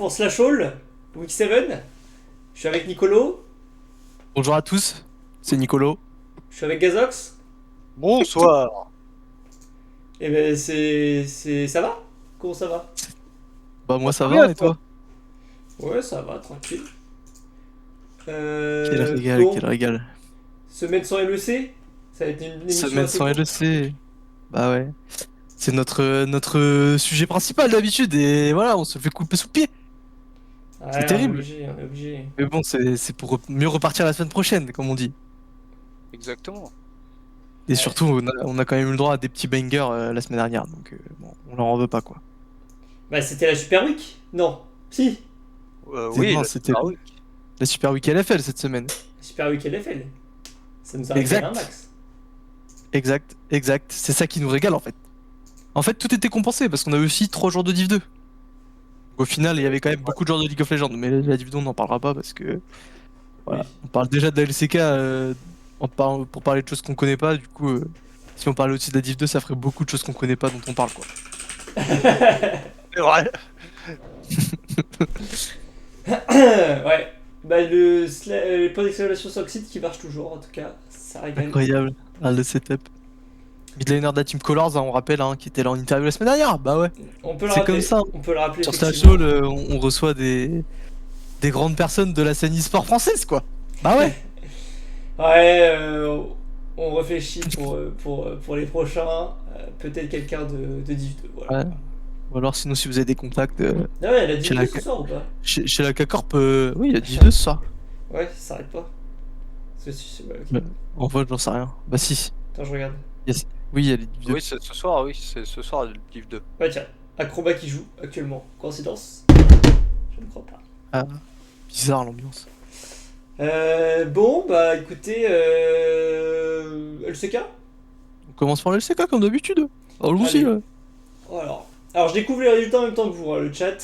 Pour Slash Hall, Week 7, je suis avec Nicolo, Bonjour à tous, c'est Nicolo. je suis avec Gazox, Bonsoir. et ben c'est. Ça va? Comment ça va? Bah moi ça Très va bien, et toi. toi? Ouais, ça va, tranquille. Quel régal, Bon, quel régal. semaine sans LEC, ça a été une émission Semaine assez sans courte. LEC. Bah ouais. C'est notre sujet principal d'habitude et voilà, on se fait couper sous le pied. C'est Ouais, on est terrible. obligé, on est obligé. Mais bon, c'est pour mieux repartir la semaine prochaine, comme on dit. Exactement. Et Ouais. surtout, on a quand même eu le droit à des petits bangers la semaine dernière, donc bon, on leur en veut pas quoi. Bah, c'était la Super Week? Non. Si, Oui, Non, la c'était Super Week. la Super Week LFL cette semaine. la Super Week LFL. Ça nous a régalé un Exact, max. exact. C'est ça qui nous régale en fait. En fait, tout était compensé parce qu'on a eu aussi 3 jours de Div 2. Au final, il y avait quand même beaucoup de joueurs de League of Legends, mais la Div 2 on n'en parlera pas parce que Oui. voilà, on parle déjà de la LCK pour parler de choses qu'on connaît pas. Du coup, si on parlait aussi de la Div 2, ça ferait beaucoup de choses qu'on connaît pas dont on parle quoi. C'est vrai. Ouais. Bah, le point d'exclamation sur le site qui marche toujours, en tout cas, ça régale. Incroyable, le setup. Midlaner de la Team Colors, hein, on rappelle, hein, qui était là en interview la semaine dernière. Bah ouais, On peut le c'est comme rappeler, ça. on peut le rappeler Sur Slash effectivement. Hall, on reçoit des grandes personnes de la scène e-sport française quoi. Bah ouais. Ouais, on réfléchit pour les prochains. Peut-être quelqu'un de Div 2, voilà. Ouais. Ou alors sinon si vous avez des contacts Ah ouais, elle a Div chez 2 la, ce soir ou pas? chez la K-Corp, oui, il y a Div 2 ce soir. Ouais, ça s'arrête pas. Ouais, ok. Ouais. En fait, j'en sais rien. Bah si. Attends, je regarde. Yes. Oui, il y a les Div 2. Oui, c'est ce soir, oui, c'est ce soir le Div 2. Ouais, tiens, Acrobat qui joue actuellement. Coïncidence? Je ne crois pas. Ah, bizarre l'ambiance. Bon, bah écoutez, LCK? On commence par le LCK comme d'habitude. Allons-y. Allez. Là. Alors, je découvre les résultats en même temps que vous, hein, le chat.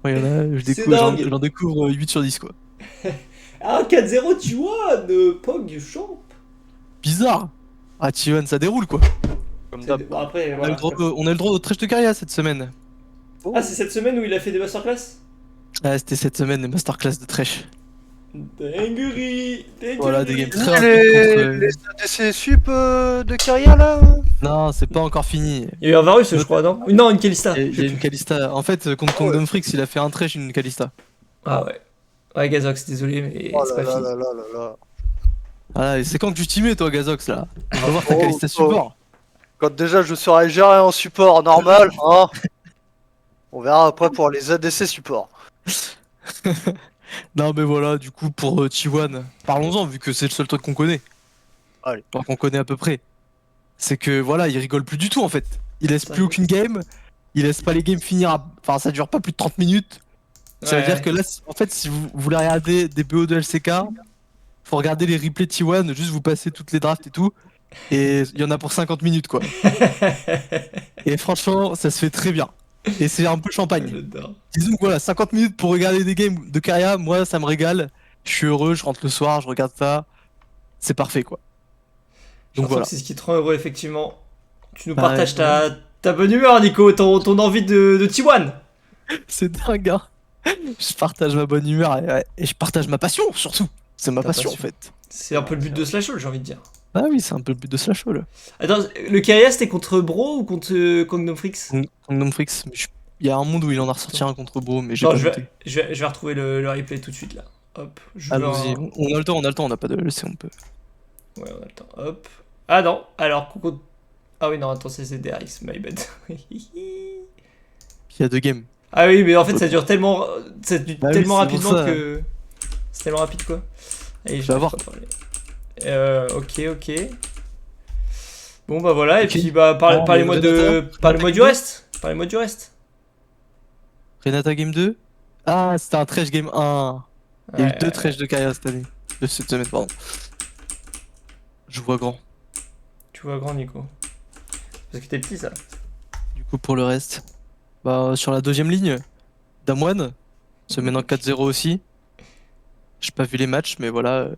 Ouais, y en a, C'est j'en dingue. découvre 8 sur 10 quoi. Ah, 4-0 T1, Pog Champ. Bizarre. Ah, T1, ça déroule quoi. Comme d'hab. Bon, après, On a voilà. le droit, on a le droit au Trèche de Caria cette semaine. Oh. Ah, c'est cette semaine où il a fait des masterclass? Ah, c'était cette semaine, les masterclass de Trèche. Dinguerie, Voilà, des dinguerie. games très rapides contre. Les ADC sup de carrière là. Non, c'est pas encore fini. Il y a eu un Varus, je crois, non? Non, une Kalista. Il y a une Kalista. En fait, contre Ah ouais. Kingdom Freaks, il a fait un Trèche, une Kalista. Ah ouais. Ouais, Gazox, désolé, mais Oh c'est là pas là fini. là là là là. Ah, et c'est quand que tu t'y mets, toi, Gazox, là? On va voir ta Oh, Kalista oh. support. Quand déjà je serai géré en support normal, hein. On verra après pour les ADC support. Non, mais voilà, du coup, pour T1, parlons-en, vu que c'est le seul truc qu'on connaît. Allez. Enfin, qu'on connaît à peu près. C'est que voilà, il rigole plus du tout en fait. Il laisse Ça plus y est. aucune game. Il laisse pas les games finir. Enfin, ça dure pas plus de 30 minutes. Ça veut Ouais. dire que là, en fait, si vous voulez regarder des BO de LCK, faut regarder les replays T1, juste vous passez toutes les drafts et tout. Et il y en a pour 50 minutes quoi. Et franchement, ça se fait très bien. Et c'est un peu champagne. J'adore. Disons que voilà, 50 minutes pour regarder des games de Karia, moi ça me régale. Je suis heureux, je rentre le soir, je regarde ça. C'est parfait quoi. Je Donc pense voilà. que c'est ce qui te rend heureux, effectivement. Tu nous Bah, partages ouais. ta bonne humeur, Nico, ton envie de T1. C'est dingue, hein. Je partage ma bonne humeur et je partage ma passion surtout. C'est ma Ta passion en passion. fait. C'est un peu le but de Slash Hall, j'ai envie de dire. Ah oui, c'est un peu le but de Slash Hall. Attends, le KS, c'était contre Bro ou contre Kingdom Freaks? Kingdom Freaks, il y a un monde où il en a ressorti un contre Bro, mais j'ai Non, pas je noté. vais retrouver le replay tout de suite, là. Hop, je veux Allons-y, un... on a le temps, on n'a pas de LC, on peut. Ouais, on a le temps. Hop. Ah non, alors, Coco... Ah oui, non, attends, c'est DRX, my bad. Il y a deux games. Ah oui, mais en fait, ça dure tellement, ça dure Bah oui, tellement c'est pour rapidement ça. que... C'est tellement rapide, quoi. Allez, je vas vais voir. ok. Bon, bah voilà, et Ok. puis, bah, Ah, parlez-moi mais de... Renata Parlez-moi du Game reste. Parlez-moi du reste. Renata Game 2. Ah, c'était un Trash Game 1. Il y a eu Ouais, deux Trash de carrière cette année. De cette semaine, pardon. Je vois grand. tu vois grand, Nico. Parce que t'es petit, ça. Du coup, pour le reste, bah, sur la deuxième ligne, Damwon se mène en 4-0 aussi. J'ai pas vu les matchs, mais voilà,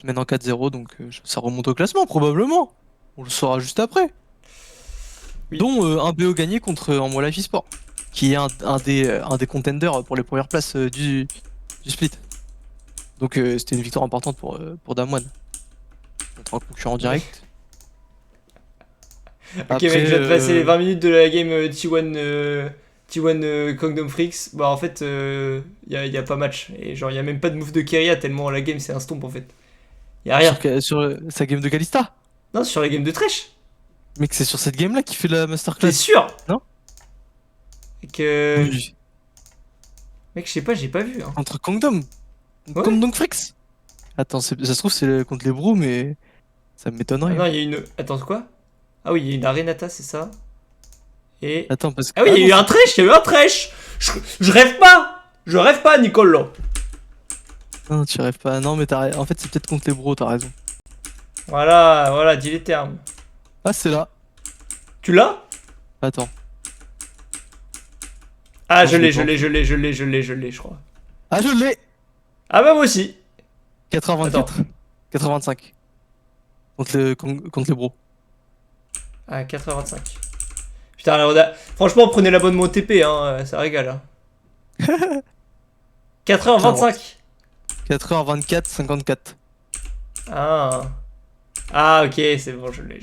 mène en 4-0, donc ça remonte au classement probablement. On le saura juste après. Oui. Dont un BO gagné contre en Life eSport. qui est un des contenders pour les premières places du split. Donc c'était une victoire importante pour Damwon. Contre un concurrent direct. Ok, mec, je viens de passer les 20 minutes de la game T1 Kingdom Freaks. Bah, en fait, y a pas match. Et genre, y a même pas de move de Keria tellement la game c'est un stomp en fait. Y a rien. Sur sa game de Kalista. Non, sur la game de Thresh. Mec, c'est sur cette game là qu'il fait la T'es masterclass. sûr? Non. Et que. Oui. Mec, je sais pas, j'ai pas vu. Hein. Contre Kingdom. Ouais. Kingdom Freaks. Attends, ça se trouve c'est contre les bros, mais ça Ah m'étonnerait. non, il y a une. Attends, quoi? Ah oui, il y a une Arenata, c'est ça. Et. Attends, parce que. Ah oui, il y a eu non, un Thresh, il y a eu un Thresh. Je rêve pas. Je rêve pas, Nicolo. non, tu rêves pas. Non, mais en fait, c'est peut-être contre les bros, t'as raison. Voilà, dis les termes. Ah, c'est là. Tu l'as? Attends. Ah, Non, je je l'ai l'ai, je crois. Ah, je l'ai. Ah bah moi aussi. 84. 85. Contre les bros. Ah, 4h25. Putain, là, franchement, prenez l'abonnement au TP, hein, ça régale. Hein. 4h25. 4h24, 54. Ah. Ah, ok, c'est bon, je l'ai.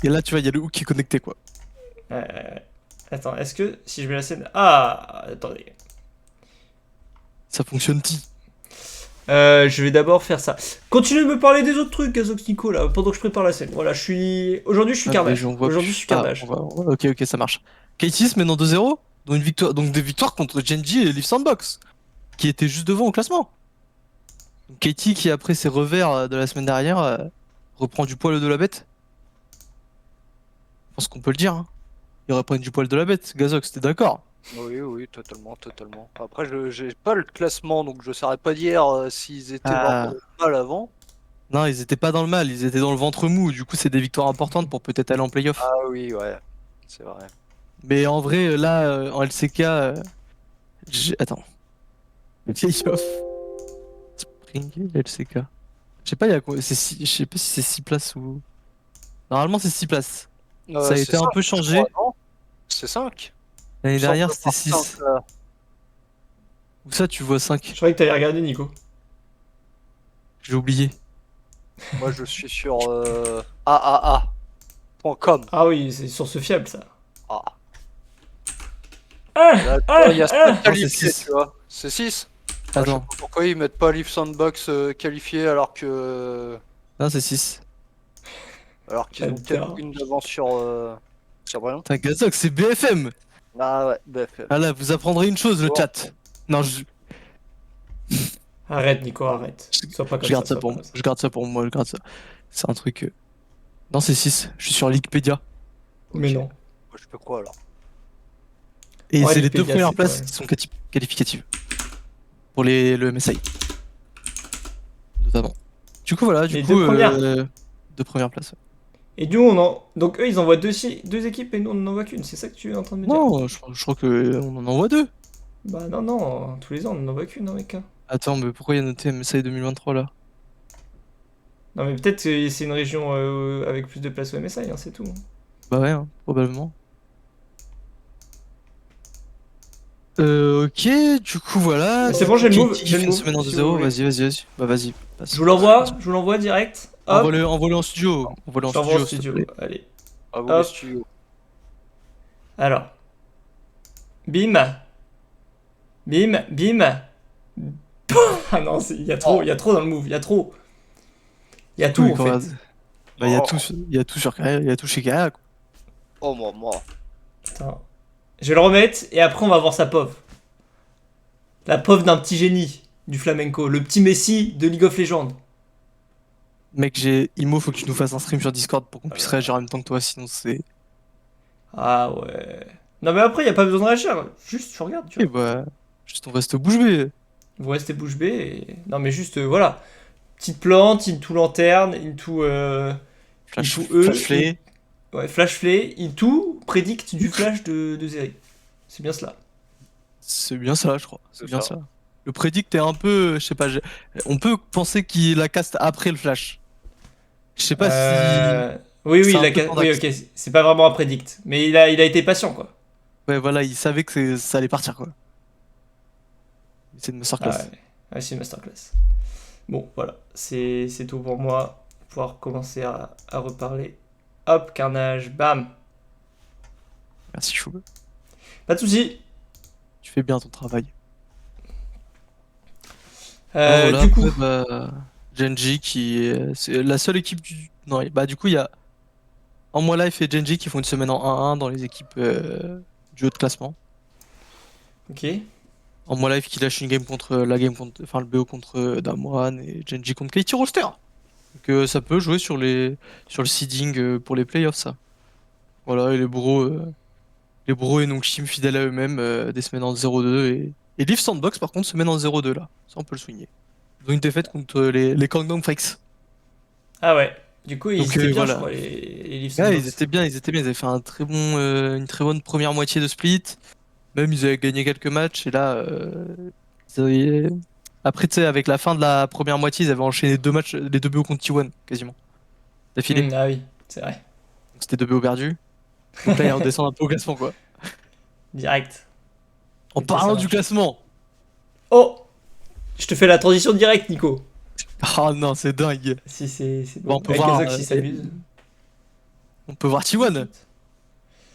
Et là, tu vois, il y a le hook qui est connecté, quoi. Euh, Attends, est-ce que si je mets la scène. Ah, attendez. Ça fonctionne ti. Je vais d'abord faire ça. Continue de me parler des autres trucs, Gazox Nico, là, pendant que je prépare la scène. Voilà, je suis. Aujourd'hui, je suis carnage. Aujourd'hui, je suis carnage. Ok, ça marche. K6 maintenant 2-0. Donc des victoires contre Genji et Leaf Sandbox. Qui étaient juste devant au classement. Katie qui après ses revers de la semaine dernière reprend du poil de la bête. Je pense qu'on peut le dire. Hein. Il reprend du poil de la bête. Gazox, t'es d'accord? Oui, totalement. Après, j'ai pas le classement, donc je saurais pas dire s'ils étaient Ah. vraiment mal avant. Non, ils étaient pas dans le mal, ils étaient dans le ventre mou. Du coup, c'est des victoires importantes pour peut-être aller en playoff. Ah oui, ouais, c'est vrai. Mais en vrai, là, en LCK, attends. Playoff. Spring LCK. Je sais pas, je sais pas si c'est 6 places ou. Normalement, c'est 6 places. Ça a C'est été un 5, peu je changé. crois, non C'est 5. L'année dernière, c'était 6. Où ça, tu vois 5? Je croyais que t'allais regarder, Nico. J'ai oublié. Moi, je suis sur aaa.com. Ah oui, c'est sur ce fiable, ça. Ah. Ah, Là, tu vois, il y a 5 c'est qualifiés, 6. tu vois. C'est 6. Je sais Attends. pas pourquoi ils mettent pas Leaf Sandbox qualifié alors Non, c'est 6. qu'ils ont J'adore. peut-être une d'avance sur Brian. Putain, Gazox, c'est BFM. Ah ouais, BFM. Ah là, vous apprendrez une chose, le Bon. chat. Non, Arrête, Nico, arrête. Sois pas comme je garde ça. ça pour moi. Je garde ça pour moi, je garde ça. C'est un truc. Non, c'est 6. Je suis sur Wikipédia. Mais Ok. non. Moi, je peux quoi alors? Et Ouais, c'est les deux Wikipédia, premières c'est places pas- qui sont qualificatives. Pour le MSI. Notamment. Du coup, voilà, Les deux premières. deux premières places. Et du coup, donc eux, ils envoient deux équipes et nous, on n'en envoie qu'une. C'est ça que tu es en train de me dire? Non, je crois qu'on en envoie 2. Bah non, tous les ans, on n'en envoie qu'une, hein, mec. Hein. Attends, mais pourquoi il y a noté MSI 2023 là? Non, mais peut-être que c'est une région avec plus de places au MSI, hein, c'est tout. Bah ouais, hein, probablement. Ok, du coup voilà. Mais c'est bon, j'ai le move, Qui j'ai le fait une move, semaine en si 2-0, vous voulez. vas-y. Bah vas-y. passe. Je vous l'envoie direct. Hop, Envoie-le en studio. Envoie-le en je l'envoie studio, au s'il te studio. plaît. Allez. À vous Hop. les studios. Alors. Bim. Ah non, il y a trop dans le move, il y a trop. Il y a tout Oui, en quand fait. même. Bah, il y a tout sur Carrière, il y a tout chez Carrière. Quoi. Oh, moi. Attends. Je vais le remettre et après on va voir sa POV. La POV d'un petit génie du flamenco, le petit Messi de League of Legends. Mec, Imo, faut que tu nous fasses un stream sur Discord pour qu'on puisse réagir en même temps que toi, sinon c'est. Ah ouais. Non mais après, il n'y a pas besoin de réagir. Juste, tu regardes, tu Et vois. bah, juste on reste bouche bée. Vous restez bouche bée et... Non mais juste, voilà. Petite plante, into lanterne, into... Flash, into E. flash flay. Ouais, flash flay, into prédicte du flash de Zeri. C'est bien cela. C'est bien ça, je crois. C'est C'est bien ça. ça. Le prédict est un peu. Je sais pas. On peut penser qu'il la caste après le flash. Je sais pas si. Oui, c'est un il a... peu oui, tendax. ok, c'est pas vraiment un prédict. Mais il a été patient, quoi. Ouais, voilà, ils savaient que ça allait partir, quoi. C'est une Ah masterclass. ouais, ouais, c'est une masterclass. Bon, voilà, c'est tout pour moi. Pouvoir commencer à reparler. Hop, carnage, bam. Merci, Chou. Pas de soucis. Tu fais bien ton travail. Non, voilà, Du coup, après, bah, Genji c'est la seule équipe du. Non, bah, du coup, il y a En Moi Life et Genji qui font une semaine en 1-1 dans les équipes du haut de classement. ok. En Moi Life qui lâche une game contre enfin le BO contre Damwon et Genji contre Katie Roster. Donc ça peut jouer sur le seeding pour les playoffs, ça. Voilà, et les bros et Nongshim fidèles à eux-mêmes, des semaines en 0-2 et Leaf Sandbox par contre semaine en 0-2 là. Ça on peut le souligner. Ils ont une défaite contre les Kangdong Freaks. Ah ouais. Du coup, ils Donc étaient bien, je voilà. crois, les Leaf Ouais, Sandbox. ils étaient bien, ils avaient fait une très bonne première moitié de split. Même ils avaient gagné quelques matchs et là, ils avaient- après tu sais, avec la fin de la première moitié, ils avaient enchaîné deux matchs, les deux BO contre T1 quasiment, d'affilée. Ah oui, c'est vrai. Donc c'était deux BO perdus. Donc là, ils redescendent un peu au classement quoi. Direct. En Ok, ça parlant du marche. classement, Oh! Je te fais la transition directe, Nico. oh non, c'est dingue. Si c'est Bon, bon. Avec Kazak, s'il s'amuse. on peut voir T1.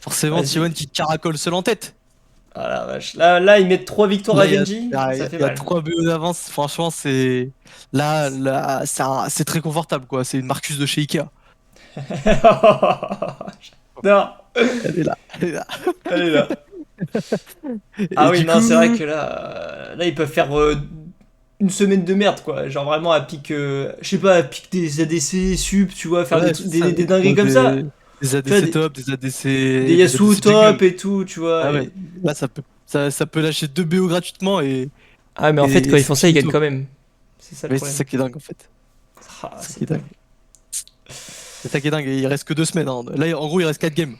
Forcément, Vas-y. T1 qui caracole seul en tête. Ah la vache. Là, ils mettent 3 victoires Là, à Genji. Ça fait il y a mal. 3 BO d'avance. Franchement, là, c'est très confortable quoi. C'est une Marcus de chez Ikea. Non, Elle est là, elle est là. allez là. Ah Et oui, du non, c'est vrai coup, que là ils peuvent faire une semaine de merde, quoi. Genre vraiment à pic, je sais pas, à pic des ADC, sup, tu vois, faire ouais, c'est ça. des dingueries Bon, comme ça. des Tu vois, ADC top, des des Yasuo ADC jungle. top et tout, tu vois. Ah ouais, là ça peut lâcher 2 BO gratuitement Ah, mais en fait, et quand ils c'est font ça, ils gagnent finito. quand même. C'est ça le Mais c'est problème. ça qui est dingue en fait. Ah, C'est ça qui est c'est dingue. dingue. C'est ça qui est dingue. Et il reste que 2 semaines, hein. Là, en gros, il reste 4 games.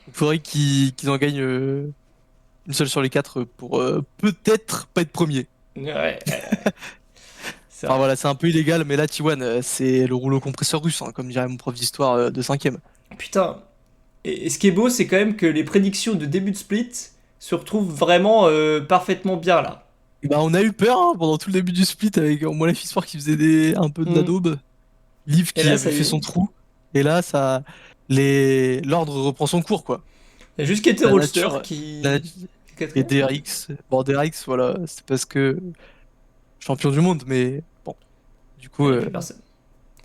Il faudrait qu'ils en gagnent une seule sur les 4 pour peut-être pas être premier. Ouais, c'est Enfin vrai. voilà, c'est un peu illégal, mais là, T1, c'est le rouleau compresseur russe, hein, comme dirait mon prof d'histoire de 5ème. Putain. Et ce qui est beau, c'est quand même que les prédictions de début de split se retrouvent vraiment parfaitement bien là. Et bah, on a eu peur hein, pendant tout le début du split avec moi la Sport qui faisait un peu de la Hmm. daube, Liv Et qui là, avait ça y fait est. son trou, et là, l'ordre reprend son cours, quoi. Il y a juste Kete La Rolster nature, la qui... nature. qui est Et quatrième. DRX, bon, DRX, voilà, c'est parce que champion du monde, mais bon, du Il coup, n'y a plus personne.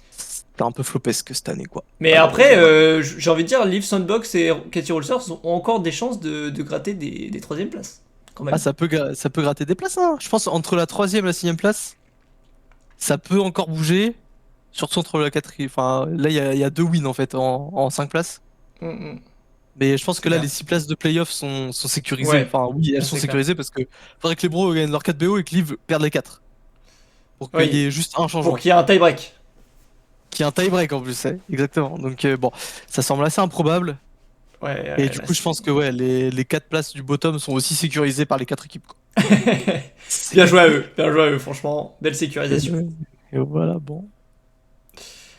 c'était un peu flopesque cette année, quoi. Mais après, Malheureusement, voilà. j'ai envie de dire, Liv Sandbox et Katy Rolsters ont encore des chances de gratter des troisième places. Quand Ah, même. ça peut gratter des places, hein. Je pense entre la troisième et la sixième place, ça peut encore bouger. Surtout entre la quatrième. Enfin, là, il y a 2 wins en fait en 5 places. Hmm, hmm. Mais je pense que C'est là, clair. les 6 places de playoff sont sécurisées. Ouais, Enfin, oui, elles ça, sont c'est clair. sécurisées parce que faudrait que les bros gagnent leurs 4 BO et que Liv perde les 4. Pour qu'il y Oui, ait juste un pour changement. qu'il y ait un tie-break. Qui est un tie-break en plus, exactement. Donc, bon, ça semble assez improbable. Ouais, Et ouais, du là, coup, je pense que ouais, les 4 places du bottom sont aussi sécurisées par les 4 équipes, quoi. Bien joué à C'est- eux, bien joué à eux, franchement. Belle sécurisation. Et voilà, bon.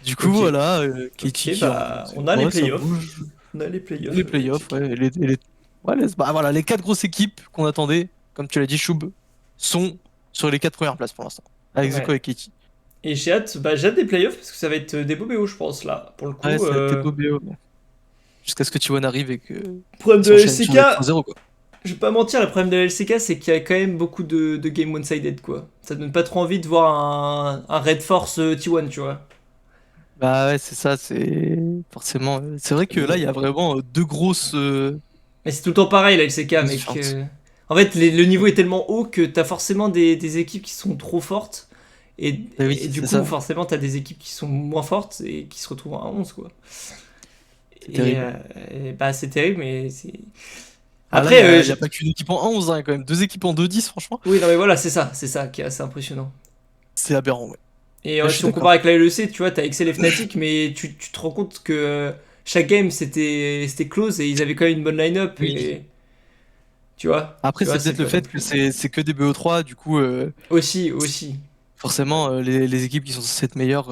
Du coup, Ok, voilà, Katie ok, qui en bah, on a les ouais, ça playoffs. bouge. On a les playoffs Les avec playoffs, chacun. ouais. Ouais, bah, voilà, les 4 grosses équipes qu'on attendait, comme tu l'as dit, Choub, sont sur les 4 premières places pour l'instant. Avec Zeko Ouais. et Katie. Et j'ai hâte des playoffs parce que ça va être des beaux BO, je pense, là. Pour le Ouais, coup, ça a été beau BO. Jusqu'à ce que T1 arrive et que problème de la s'enchaîne sur les LCK, 3-0, quoi. je vais pas mentir, le problème de la LCK, c'est qu'il y a quand même beaucoup de game one-sided, quoi. Ça donne pas trop envie de voir un Red Force T1, tu vois. Bah ouais, c'est ça, c'est forcément. C'est vrai que là, il y a Mais, vraiment 2 grosses mais c'est tout le temps pareil, la LCK, mec. différences. En fait, le niveau est tellement haut que t'as forcément des équipes qui sont trop fortes. Bah oui, Et du c'est coup, ça. forcément, t'as des équipes qui sont moins fortes et qui se retrouvent à 11, quoi. C'est Et, terrible. bah, c'est terrible, mais c'est. Ah là, Après, il y a pas qu'une équipe en 11, hein, quand même. 2 équipes en 2-10, franchement. oui, non, mais voilà, c'est ça qui est assez impressionnant. C'est aberrant, ouais. Et Là, je si suis on compare d'accord. avec la LEC, tu vois, t'as Excel et Fnatic, mais tu te rends compte que chaque game c'était close et ils avaient quand même une bonne line-up. Oui. Et tu Après, vois, c'est c'est peut-être le pas non fait que plus. c'est que des BO3, du coup, Aussi, aussi. forcément, les équipes qui sont censées être meilleures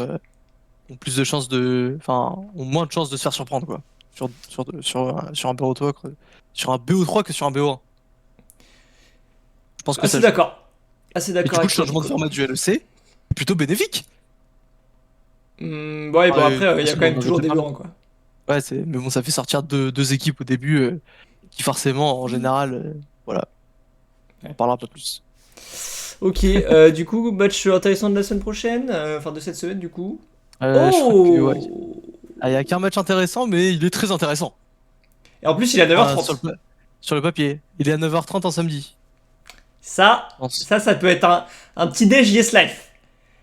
ont plus de chances de. Enfin, ont moins de chances de se faire surprendre, quoi. sur un BO3 sur un BO3 que sur un BO1. Je pense que Assez ça. d'accord. Assez Et du d'accord coup, le avec toi, changement de Nico. format du LEC est plutôt bénéfique. Ouais, bon Ah, après, il y a parce quand qu'on même en toujours avait des parlé. bureaux, quoi. Ouais, mais bon, ça fait sortir deux équipes au début qui forcément, en général, voilà, on en parlera pas plus. Ok, du coup, match intéressant de la semaine prochaine, enfin de cette semaine du coup. Je crois que ouais. Oh! Ah, il y a qu'un match intéressant, mais il est très intéressant. Et en plus, il est à Enfin, 9h30. sur le papier. Il est à 9h30 en samedi. Ça, Je pense. ça peut être un petit déj Yes Life.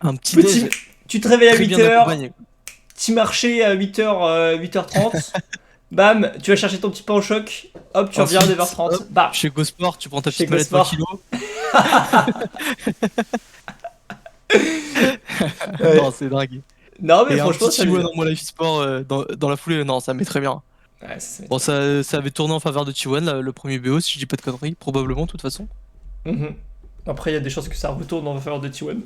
Un petit Petit, déj tu te réveilles à très bien 8h, accompagné. petit marché à 8h, 8h30. Bam, tu vas chercher ton petit pain au choc. Hop, tu reviens à Ensuite, 9h30. hop, Bam, chez GoSport, tu prends ta chez petite mallette 20 Gosport. kilos. Ouais. Non, c'est dingue. Non, mais Et un petit franchement, ça T1 met bien. en Moi Life Sport dans la foulée, non, ça met très bien. Ouais, ça met Bon, très bien. ça avait tourné en faveur de T1, le premier BO, si je dis pas de conneries, probablement, de toute façon. Mhm. Après, il y a des chances que ça retourne en faveur de T1.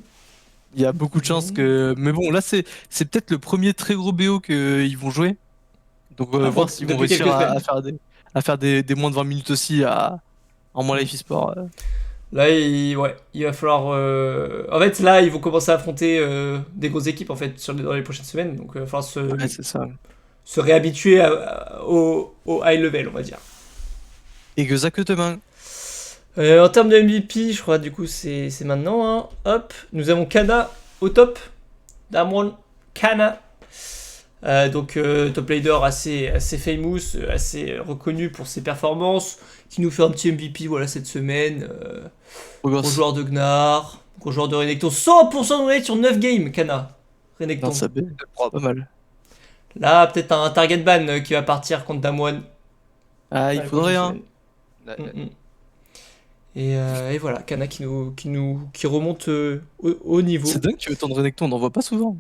Il y a beaucoup de chances que. Mais bon, là, c'est peut-être le premier très gros BO qu'ils vont jouer. Donc, Ah bon, voir s'ils vont depuis réussir quelques semaines. à faire des moins de 20 minutes aussi en Moi Mm. Life Sport. Là, ouais, il va falloir. En fait, là, ils vont commencer à affronter des grosses équipes en fait dans les prochaines semaines. Donc, il va falloir Ouais, c'est ça. se réhabituer au high level, on va dire. Exactement. En termes de MVP, je crois, du coup, c'est maintenant. Hein. Hop, nous avons Kana au top. Damwon Kana. Donc, top leader assez famous, assez reconnu pour ses performances. Qui nous fait un petit MVP voilà, cette semaine. Beau Gros gosse. joueur de Gnar, gros joueur de Renekton. 100% de rate sur 9 games, Kana. Non, Renekton. c'est pas mal. Là, peut-être un target ban qui va partir contre Damwon Ah, dans il les faudrait, prochaines hein. semaines. Et voilà, Kana qui remonte au niveau. C'est dingue que autant de Renekton, on n'en voit pas souvent.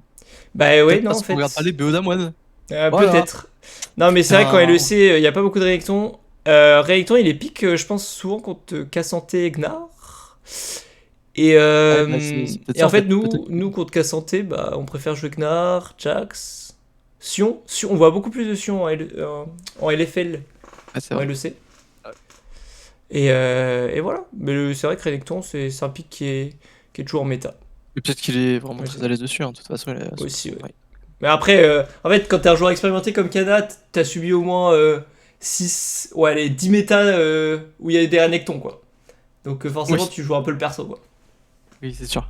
Bah ouais, Peut-être non, en parce qu'on fait. regarde pas les BO d'Amoine. Voilà. Peut-être. Non, mais c'est vrai, quand Putain. LEC, il n'y a pas beaucoup de Renekton. Renekton, il est pique, je pense, souvent contre Kassanté et Gnar. Et, Ouais, bah, c'est peut-être et ça en en fait, fait. Peut-être. nous contre Kassanté, bah, on préfère jouer Gnar, Jax, Sion. On voit beaucoup plus de Sion en LFL, Ah, c'est en vrai. LEC. Et voilà. Mais c'est vrai que Renekton, c'est un pick qui est toujours en méta. Et peut-être qu'il est vraiment Ouais, très à l'aise dessus, hein. De toute façon, il a aussi, ouais. ouais. Mais après, en fait, quand t'es un joueur expérimenté comme Kana, t'as subi au moins 6, ouais, allez, 10 méta où il y a des Renekton, quoi. Donc forcément, Oui. tu joues un peu le perso, quoi. Oui, c'est sûr.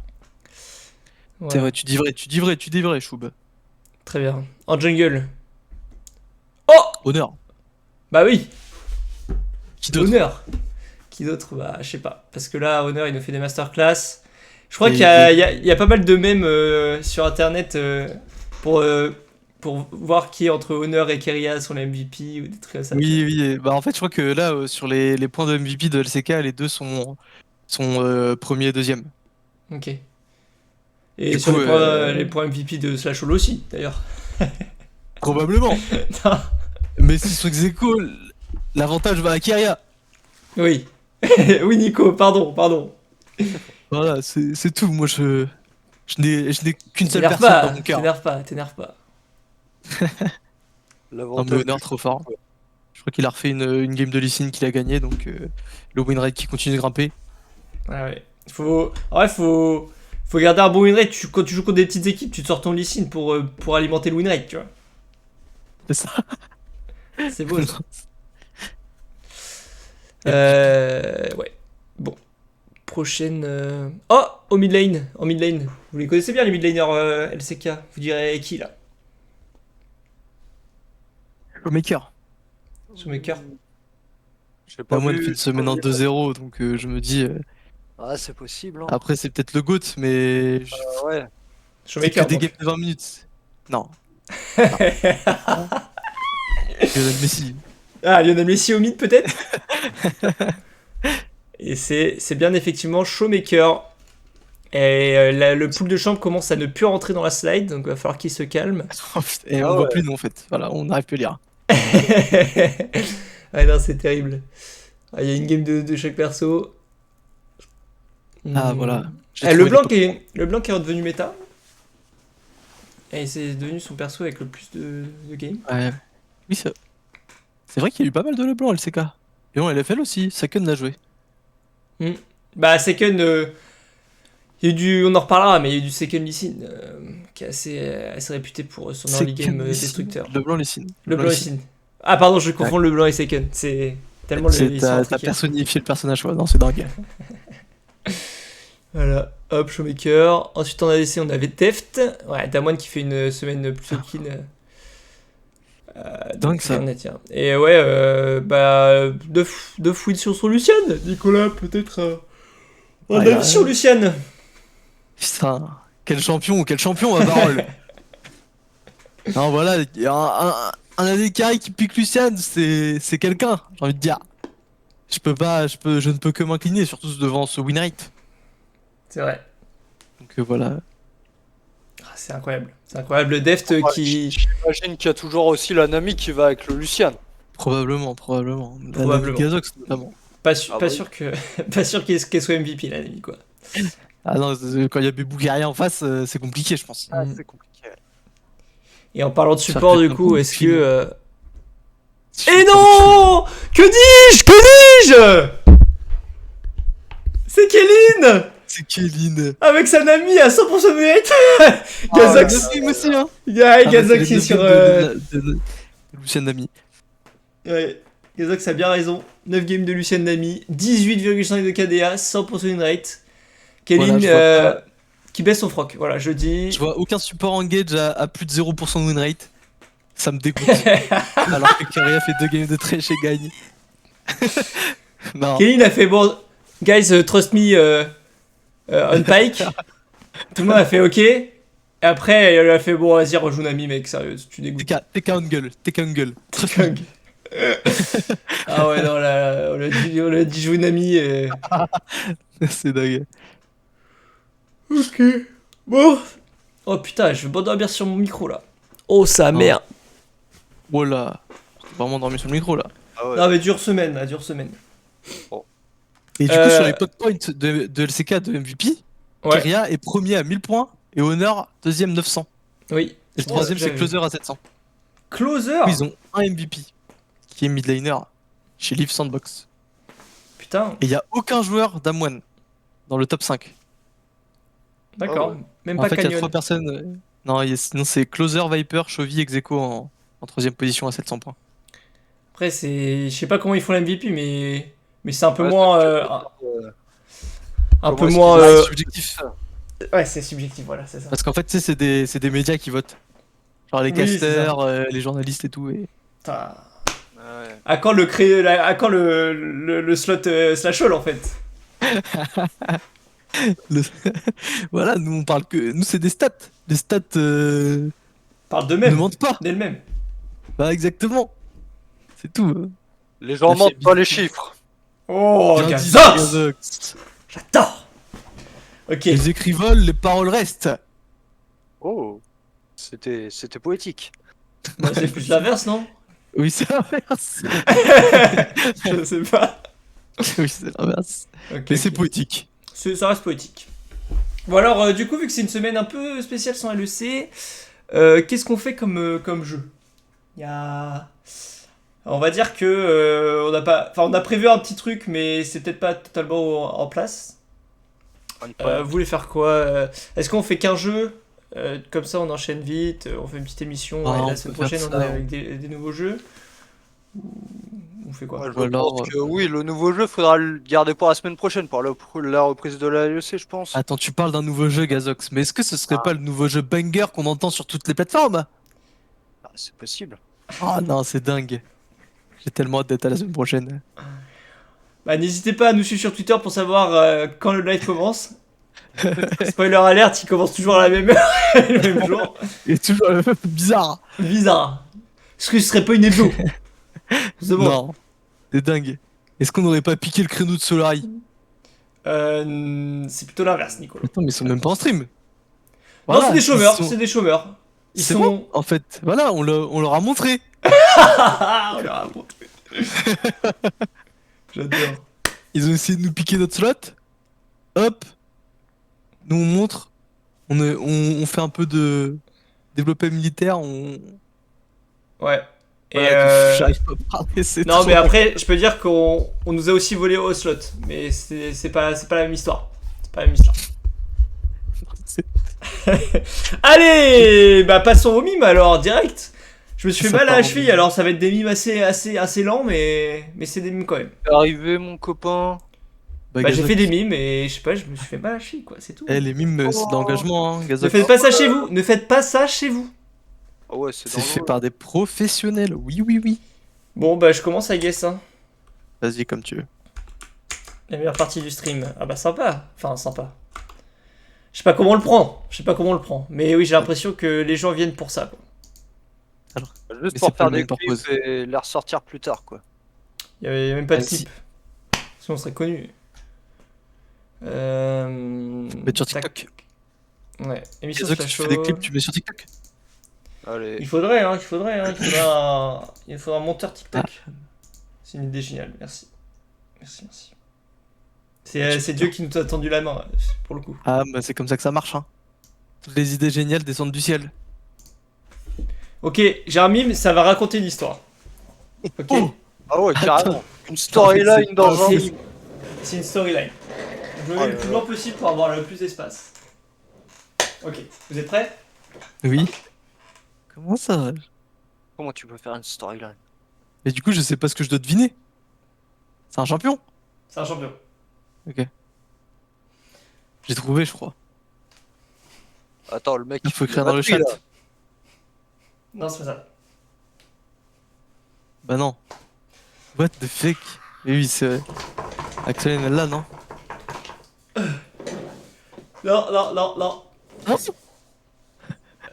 C'est Voilà. vrai, tu dis vrai, Choub. Très bien. En jungle. Oh! Honneur. Bah oui, Qui d'autre? Honneur. Qui d'autre? Bah, je sais pas. Parce que là, Honneur, il nous fait des masterclass. Je crois Et- qu'il y a pas mal de mèmes sur internet pour, pour voir qui entre Honneur et Keria sont les MVP ou des trucs comme ça. Oui, oui. Bah, en fait, je crois que là, sur les points de MVP de LCK, les deux sont premier et deuxième. Ok. Et Du sur coup, les points MVP de Slash Holo aussi, d'ailleurs. probablement. Non. Mais s'ils sont ex aequo, l'avantage va à Keria. Oui. Oui, Nico, pardon. Voilà, c'est tout. Moi, je n'ai qu'une seule T'énerve personne dans pas, mon cœur. t'énerve pas. Non, mais Honneur, trop fort. Je crois qu'il a refait une game de Lee Sin qu'il a gagné, donc le win rate qui continue de grimper. Ah ouais. En vrai, faut garder un bon win rate. Quand tu joues contre des petites équipes, tu te sors ton Lee Sin pour alimenter le win rate, tu vois. C'est ça. C'est beau ça. Ouais. Bon. Prochaine. Oh! Au mid lane. En mid lane. Vous les connaissez bien les mid laners LCK. Vous direz qui là? Maker. Showmaker. J'ai pas Moi, il vu. fait une semaine en 2-0, donc je me dis. Ah, c'est possible. Hein. Après, c'est peut-être le GOAT, mais. Ouais. C'est que Showmaker des donc. games de 20 minutes. Non. Lionel Messi. Ah, Lionel Messi au mid peut-être. Et c'est bien effectivement Showmaker. Et le pool de champ commence à ne plus rentrer dans la slide, donc il va falloir qu'il se calme. Et Ah on voit ouais. plus nous en fait. Voilà, on n'arrive plus à lire. Ah non, c'est terrible. Ah, il y a une game de chaque perso. Ah Hmm. voilà. J'ai Eh, le trouvé blanc est redevenu méta. Et c'est devenu son perso avec le plus de games. Ouais. Oui, ça. C'est vrai qu'il y a eu pas mal de LeBlanc LCK. Et en LFL aussi, Saken l'a joué. Bah, Second, il y a eu on en reparlera, mais il y a eu du Second Lee Sin, qui est assez réputé pour son early game destructeur. LeBlanc Lessine. LeBlanc et Sin. Ah, pardon, je confonds LeBlanc et Second. C'est tellement ils sont T'as intriqués. personnifié le personnage, ouais. Non, c'est dingue. Voilà, hop, Showmaker. Ensuite, en ADC, on avait Teft. Ouais, Damwon qui fait une semaine plutôt clean. Dingue, ça. rien à dire. Et ouais, bah, deux fouilles sur son Lucian. Nicolas, peut-être. Un Ouais, avis sur Lucian. Putain, quel champion à parole. Non, voilà, il y a un ADC qui pique Lucian, c'est quelqu'un, j'ai envie de dire. Je ne peux que m'incliner, surtout devant ce win rate. C'est vrai. Donc voilà. Ah, c'est incroyable. C'est incroyable. Le Deft Ouais, qui. J'imagine qu'il y a toujours aussi la Nami qui va avec le Lucian. Probablement. Probablement. Gazox, notamment. Pas Ah pas bah sûr que. Pas sûr qu'elle soit MVP, la Nami, quoi. Ah non, quand il y a Bébou Guerrier en face, c'est compliqué, je pense. Ah, Mm. c'est compliqué. Et en parlant de Ça support, fait du un coup, coup de est-ce fil. que. Eh non! Que dis-je? C'est Kéline! C'est Kéline. Avec sa Nami à 100% de mérite! Ah, Gazox! Game aussi, hein. Ouais, Ah, Gazox bah, qui est c'est sur. de Lucien Nami. Ouais, Gazox a bien raison. 9 games de Lucien Nami, 18,5 de KDA, 100% win rate. Kéline Voilà, je vois qui baisse son froc. Voilà, je dis. Je vois aucun support engage à plus de 0% de win rate. Ça me dégoûte. Alors que Keria fait 2 games de trash et gagne. Non. Kéline a fait bon. Guys, trust me on Pike. Tout le monde a fait ok. Et après, elle a fait bon, vas-y, rejoue Nami, mec, sérieux, tu dégoûtes. TK Angle. Kung. Ah ouais, non, là, on a dit jouer Nami. C'est dingue. Ok. Bon. Oh putain, je vais m'endormir sur mon micro là. Oh sa Non. mère. Voilà. J'ai vraiment dormi sur le micro là. Ah ouais. Non, mais dure semaine, là, dure semaine. Et du coup, sur les pot points de LCK de MVP, Ouais. Keria est premier à 1000 points et Honor deuxième 900. Oui. Et le troisième, c'est j'avais- Closer à 700. Closer. Du coup, ils ont un MVP qui est mid laner chez Leaf Sandbox. Putain, Et il n'y a aucun joueur d'Am1 dans le top 5. d'accord. Oh, ouais. Même En pas fait, il y a Canyon. 3 personnes. Non, sinon c'est Closer, Viper, Chovy, Execo en troisième position à 700 points. Après, c'est. Je sais pas comment ils font l'MVP, mais c'est un peu Ouais, moins. Un comment peu est-ce moins. qu'ils- C'est subjectif. Ouais, c'est subjectif, voilà, c'est ça. Parce qu'en fait, tu sais, c'est des médias qui votent. Genre les Oui, c'est casters, les journalistes et tout. Et... Putain. Ouais. À quand à quand le slot slash all en fait? le- voilà, nous on parle que. Nous, c'est des stats. Les stats Parle ne d'eux-mêmes, mentent pas. d'elles-mêmes. Bah, exactement. C'est tout. Les gens La mentent pas fiabilité. les chiffres. Oh, Bien dit, Gazox! Gazox. J'adore! Ok. Les écrits volent, les paroles restent. Oh, c'était poétique. Moi, c'est plus l'inverse, non? Oui, c'est l'inverse. Je sais pas. Oui, c'est l'inverse. Ok, Mais c'est ok. poétique. Ça reste poétique. Bon alors, du coup, vu que c'est une semaine un peu spéciale sans LEC, qu'est-ce qu'on fait comme jeu? Il y a... On va dire que on a pas, enfin on a prévu un petit truc, mais c'est peut-être pas totalement en place. Vous voulez faire quoi? Est-ce qu'on fait qu'un jeu? Comme ça, on enchaîne vite, on fait une petite émission, Ah, et on la peut semaine faire prochaine, on ça. arrive avec des nouveaux jeux. Ou on fait quoi? Moi, je Ou alors, pense que oui, le nouveau jeu, faudra le garder pour la semaine prochaine, pour la reprise de la LEC, je pense. Attends, tu parles d'un nouveau jeu, Gazox, mais est-ce que ce serait Ah. pas le nouveau jeu banger qu'on entend sur toutes les plateformes? Ah, c'est possible. Ah non, c'est dingue. J'ai tellement hâte d'être à la semaine prochaine. Bah, n'hésitez pas à nous suivre sur Twitter pour savoir quand le live commence. Spoiler alert, il commence toujours à la même heure, le même jour. Et toujours bizarre. Bizarre. Est-ce que ce serait pas une hebdo? C'est bon. Non, c'est dingue. Est-ce qu'on n'aurait pas piqué le créneau de Solari? C'est plutôt l'inverse, Nicolas. Attends, mais ils sont même pas en stream. Non, Voilà, c'est des chômeurs, ils sont- c'est des chômeurs. Ils C'est sont. bon, en fait. Voilà, on leur a montré. Ah, on leur a montré. J'adore. Ils ont essayé de nous piquer notre slot. Hop. Nous on montre. On fait un peu de développé militaire. Ouais. Et J'arrive pas à parler, c'est non, trop- mais après, je peux dire qu'on nous a aussi volé au slot. Mais c'est pas la même histoire. C'est pas la même histoire. C'est- Allez, bah passons au mime alors, direct. Je me suis fait Ça mal à part la en cheville, mime. alors ça va être des mimes assez lents, mais c'est des mimes quand même. Arrivé, mon copain. Bah, j'ai Gazox. fait des mimes et je sais pas, je me suis fait mal à la cheville quoi, c'est tout. Eh, les mimes, c'est de l'engagement, hein, Ne Gazox. faites pas ça chez vous, ne faites pas ça chez vous. Ah ouais, c'est C'est fait dangereux. par des professionnels, oui, oui, oui. Bon bah je commence à guess hein. Vas-y, comme tu veux. La meilleure partie du stream. Ah bah sympa, enfin sympa. Je sais pas comment on le prend, mais oui j'ai l'impression que les gens viennent pour ça quoi. Juste Mais pour c'est pas faire le des même clips purpose. et les ressortir plus tard, quoi. Il y avait même pas de Vas-y. clip. Sinon on serait connu. Mais sur tac. TikTok. Ouais, émission Gazox, slash tu fais des show. clips, tu mets sur TikTok. Allez. Il faudrait il faudra un monteur TikTok. C'est une idée géniale, merci. Merci. C'est Dieu qui nous a tendu la main, pour le coup. Ah, bah c'est comme ça que ça marche, hein. Toutes les idées géniales descendent du ciel. Ok, j'ai un mime, ça va raconter une histoire. Ok, Oh. Ah ouais, carrément. Attends. Une storyline dans un c'est- mime. c'est une storyline. Je Oh vais là le plus là. loin possible pour avoir le plus d'espace. Ok, vous êtes prêts? Oui. Comment ça? Comment tu peux faire une storyline? Mais du coup, je sais pas ce que je dois deviner. C'est un champion. C'est un champion. Ok. J'ai trouvé, je crois. Attends, le mec. Il faut fait écrire la dans le batterie, chat. là. Non, c'est pas ça. Bah non. What the fuck? Mais oui, c'est vrai. Axel est là, non? Non. Ah,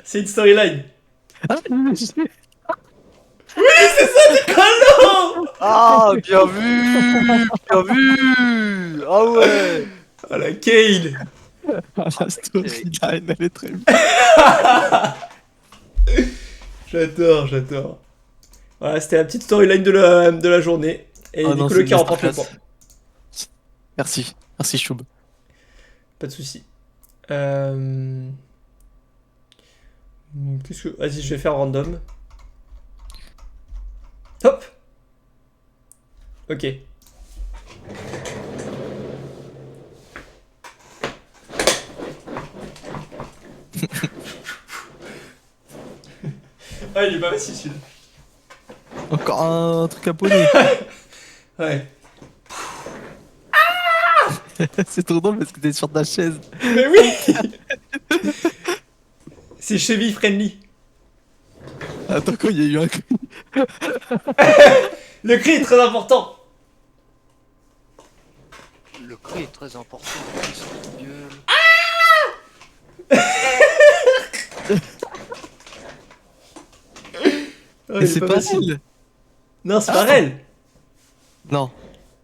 C'est une storyline. je- Oh non! Ah, bien vu! Bien vu! Ah ouais! Oh la Kale! la storyline, elle est très bien. J'adore. Voilà, c'était la petite storyline de la journée. Et Oh non, Nicolas c'est qui remporte le masterclass. point. Merci Choub. Pas de soucis. Qu'est-ce que... Vas-y, je vais faire random. Hop! Ok. Ah, il est pas facile celui-là. Encore un truc à poser. Ouais. C'est trop drôle parce que t'es sur ta chaise. Mais oui! C'est Chevy friendly. Attends, quoi, il y a eu un cri. Le cri est très important. Le cri est très important. Qu'est-ce qu'il gueule? Oh, il Mais est c'est pas pas facile. facile. Non, c'est pas réel. Non,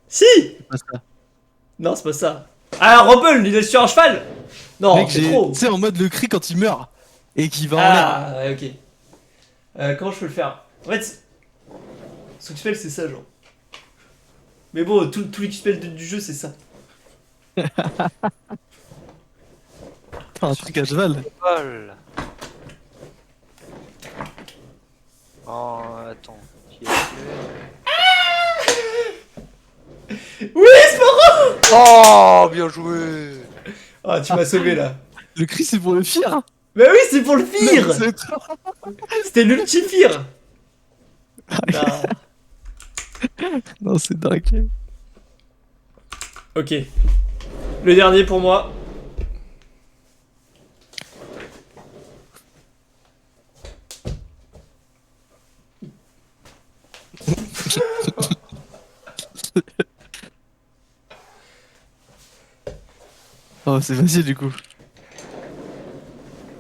Si! c'est pas ça. Non, c'est pas ça. Ah, Rumble, il est sur un cheval. Non, Mec, c'est j'ai. trop. Tu sais, en mode le cri quand il meurt. Et qu'il va en l'air. Ah, ouais, ok. Comment je peux le faire? En fait, ce spell c'est ça, genre. Mais bon, tout l'XPL du jeu, c'est ça. T'as un truc à cheval. Cheval. Oh, attends. Qui est-ce Oui, c'est pas que- Oh, bien joué! Ah, tu m'as sauvé là. Le cri, c'est pour le fier. Mais oui, c'est pour le Mec, fire. c'est trop- C'était l'ulti-fire. Non. Non, c'est dingue. Ok. Le dernier pour moi. Oh, c'est facile du coup.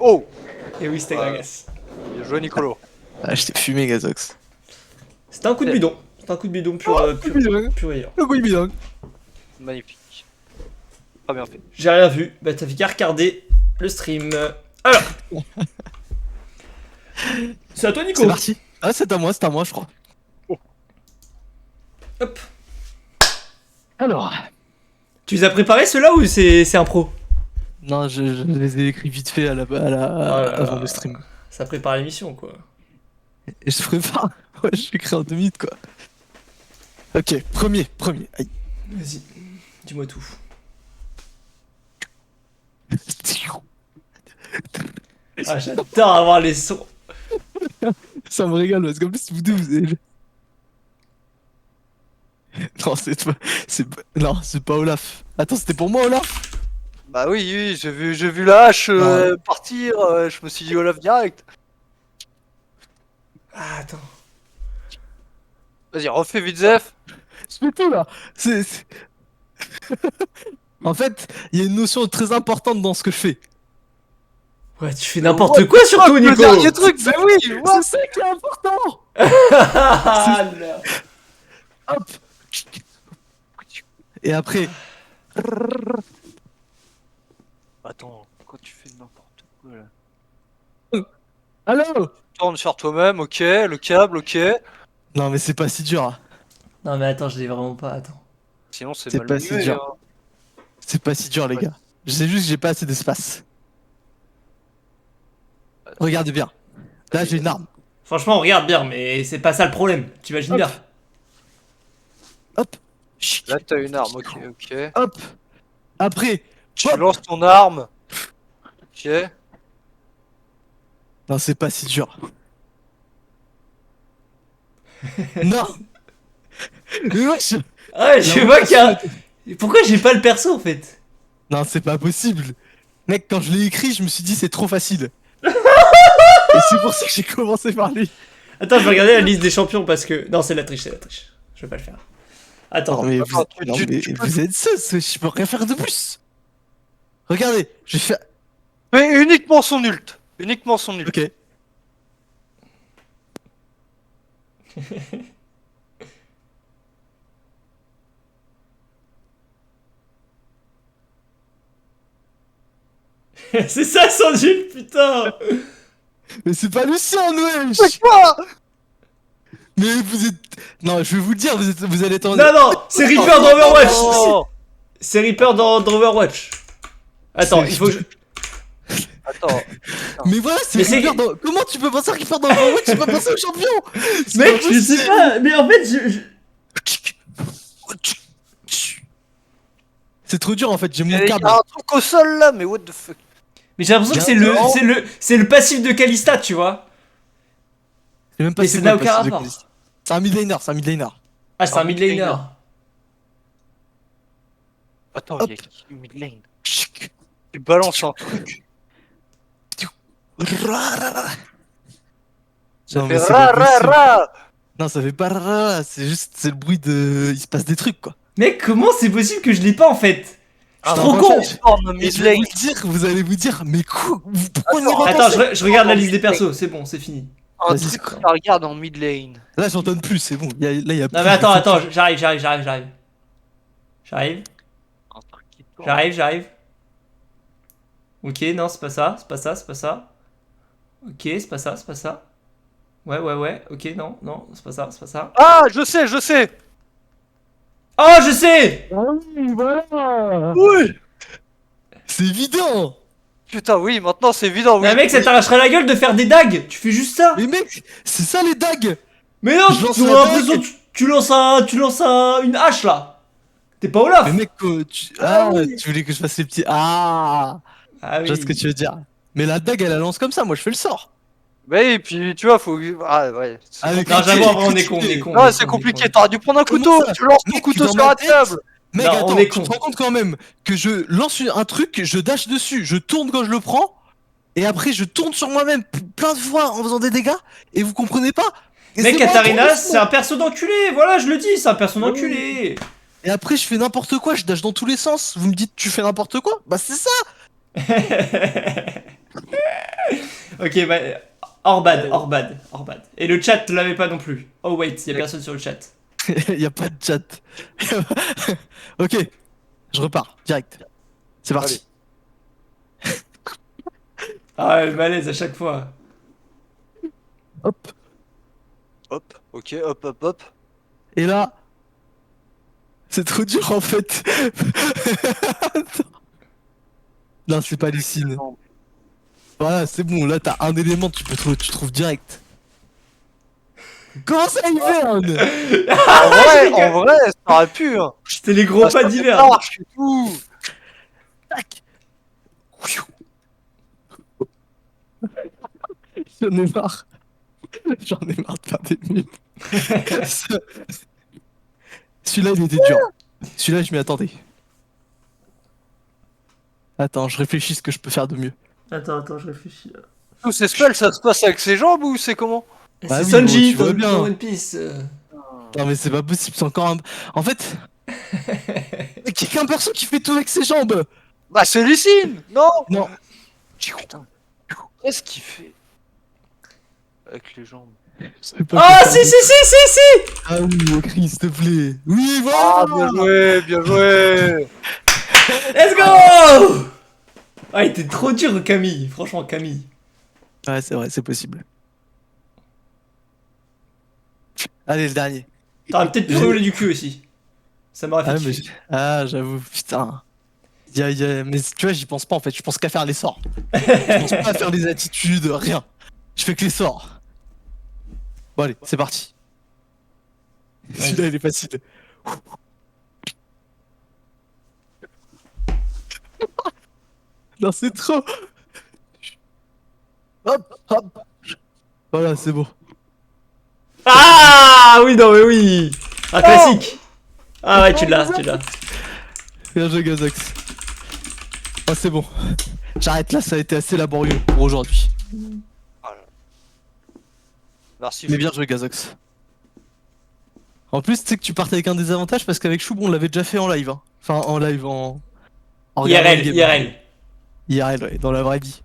Oh! Et oui, c'était Ouais. Gragas. Bien joué, Nicolo. Ah, je t'ai fumé, Gazox. C'était un coup de bidon. C'était un coup de bidon pur, pur et dur. Le coup, bidon. Magnifique. Pas bien fait. J'ai rien vu. Bah, t'as fait qu'à regarder le stream. Alors. C'est à toi, Nico. C'est parti. Ah, c'est à moi, je crois. Hop. Alors. Tu les as préparés ceux-là ou c'est un pro? Non, je les ai écrits vite fait à là là. avant le stream. Ça prépare l'émission, quoi. Et je prépare. Ouais, je vais créer en 2 minutes quoi. Ok, premier. Aïe. Vas-y, dis-moi tout. Ah, j'adore avoir les sons. Ça me régale parce qu'en plus vous deux vous avez... Non, non, c'est pas Olaf. Attends, c'était pour moi Olaf? Bah oui, oui, j'ai vu la hache Non. partir, je me suis dit Olaf direct. Ah, attends. Vas-y, refais vite Zef. Je fais tout là. C'est- En fait, il y a une notion très importante dans ce que je fais. Ouais, tu fais n'importe quoi surtout, Le Nico. dernier truc, mais oui, what? C'est ça qui est important. Ah, non. Hop. Et après, Attends, pourquoi tu fais n'importe quoi là? allô? Tourne sur toi-même, ok, le câble, ok. Non mais c'est pas si dur. Hein. Non, mais attends, je l'ai vraiment pas. Attends. Sinon c'est C'est mal pas si mué, dur. hein. C'est pas si dur les gars. Je sais juste que j'ai pas assez d'espace. Regardez bien. Là j'ai une arme. Franchement, on regarde bien, mais c'est pas ça le problème. T'imagines Hop. bien. Hop. Chic. Là t'as une arme, ok, ok. Hop. Après. Tu Hop. lances ton arme. Ok. Non c'est pas si dur. Non. Mais wesh. Ouais, je vois qu'il y a. Pourquoi j'ai pas le perso en fait? Non c'est pas possible. Mec quand je l'ai écrit je me suis dit c'est trop facile. Et c'est pour ça que j'ai commencé par lui. Attends, je vais regarder la liste des champions parce que. Non, c'est la triche, c'est la triche. Je vais pas le faire. Attends. Non mais, Attends, vous... non, mais vous êtes sus, je peux rien faire de plus. Regardez, je vais faire... Mais uniquement son ult. Uniquement son ult. Ok. C'est ça son nul, putain! Mais c'est pas Lucien, wesh. C'est quoi? Mais vous êtes... Non, je vais vous le dire, vous allez être en... Non, non, c'est Reaper dans Overwatch! Oh. C'est Reaper dans Overwatch. Attends, C'est- il faut que je. Attends. Mais voilà, c'est Mais c'est- Reaper dans... Comment tu peux penser à Reaper dans Overwatch, tu peux penser au champion? C'est Mec, pas je sais possible. pas, mais en fait, C'est trop dur en fait, j'ai mon Il y câble. a un truc au sol là, mais what the fuck? Mais j'ai l'impression que c'est Bien c'est le passif de Kalista, tu vois. J'ai même pas Mais c'est ça quoi n'a le aucun passif de rapport. Callisto. C'est un mid laner, c'est un mid laner. Ah, c'est un mid laner. Attends, Hop. il y a qui mid lane? Tu balances un truc. Ça Non, fait mais c'est ra pas ra possible. ra. Non, ça fait pas rara, c'est juste, c'est le bruit de... Il se passe des trucs quoi. Mec, comment c'est possible que je l'ai pas en fait? Je suis Ah, trop non, con! je forme Et mid je vais lane. vous le dire, vous allez vous dire, mais quoi pourquoi on y Attends, repense? Attends, je regarde la liste des persos, c'est bon, c'est fini. Un Vas-y, truc que c'est tu regardes en mid lane. Là j'en donne plus, c'est bon. Là il y a Non plus mais de attends, focus. attends, j'arrive. J'arrive. Un truc qui tourne. J'arrive. Ok, non, c'est pas ça, c'est pas ça, c'est pas ça. Ok, c'est pas ça, c'est pas ça. Ouais, ok, non, non, c'est pas ça, c'est pas ça. Ah, je sais. Oh, je sais! Ah oui, voilà. Oui. C'est évident. Putain, oui, maintenant c'est évident. Mais Oui. mec, ça t'arracherait la gueule de faire des dagues! Tu fais juste ça! Mais mec, c'est ça les dagues. Mais non, Je lance tu la as l'impression dague. que tu lances une hache là! T'es pas Olaf! Mais mec, tu voulais que je fasse les petits... Ah, Ah je vois ce que oui. tu veux dire. Mais la dague elle la lance comme ça, moi je fais le sort. Mais et puis tu vois, faut. Ah ouais. Avec Non, les j'avoue, pieds, en vrai, on est les con, on est pieds. con. Non, c'est compliqué. T'aurais dû prendre un Comment couteau. ça? Tu lances ton Mec, couteau dans sur ma la tête, table. Mec, Non, on attends, est tu con. te rends compte quand même que je lance un truc, je dash dessus, je tourne quand je le prends, et après je tourne sur moi-même plein de fois en faisant des dégâts, et vous comprenez pas? Et Mec, c'est moi, Katarina, trop c'est un perso d'enculé! Voilà, je le dis, c'est un perso Oui. d'enculé! Et après je fais n'importe quoi, je dash dans tous les sens. Vous me dites tu fais n'importe quoi? Bah c'est ça. Ok, bah. Orbad. Et le chat l'avait pas non plus. Oh wait, y a personne sur le chat. Y a pas de chat. Ok, je repars direct. C'est parti. Ah, le malaise à chaque fois. Hop. Hop. Ok. Hop. Et là, c'est trop dur en fait. Attends. Non, c'est pas Lucine. Voilà, c'est bon, là t'as un élément, tu trouves direct. Comment ça, Ivern? En vrai, ça aurait pu. Hein. C'était les gros pas d'hiver. Marche et tout. Tac. J'en ai marre. J'en ai marre de faire des mimes. Celui-là, il était dur. Celui-là, je m'y attendais. Attends, je réfléchis ce que je peux faire de mieux. Attends, je réfléchis. Tous ces spells, ça se passe avec ses jambes ou c'est comment? Bah C'est oui, Sanji gros, tu vois dans, bien. dans One Piece. Non, mais c'est pas possible, c'est encore un. En fait, il y a qu'un perso qui fait tout avec ses jambes. Bah c'est Lucine, non? Non. Putain. Qu'est-ce qu'il fait avec les jambes? Je sais pas Ah, quoi faire si, d'autre. si! Ah oui, Chris, s'il te plaît. Oui, Ah, voilà. bien joué, bien joué. Let's go! Ah, il était trop dur, Camille. Franchement, Camille. Ouais, c'est vrai, c'est possible. Allez, le dernier. T'aurais peut-être pu rouler du cul aussi. Ça m'aurait fait Ah, mais kiffer. j'avoue, putain. Mais tu vois, j'y pense pas en fait, je pense qu'à faire les sorts. Je pense pas à faire les attitudes, rien. Je fais que les sorts. Bon, allez, c'est parti. Celui-là, il est facile. Non, c'est trop. Hop, hop. Voilà, c'est bon. Ah oui, non, mais oui. Un classique. Ah ouais, tu l'as. Bien joué, Gazox. Ah, c'est bon. J'arrête là, ça a été assez laborieux pour aujourd'hui. Merci. Mais bien joué, Gazox. En plus, tu sais que tu partais avec un désavantage parce qu'avec Choub, on l'avait déjà fait en live. Hein. Enfin, en live, en regardant le IRL, game. IRL. IRL, ouais, dans la vraie vie.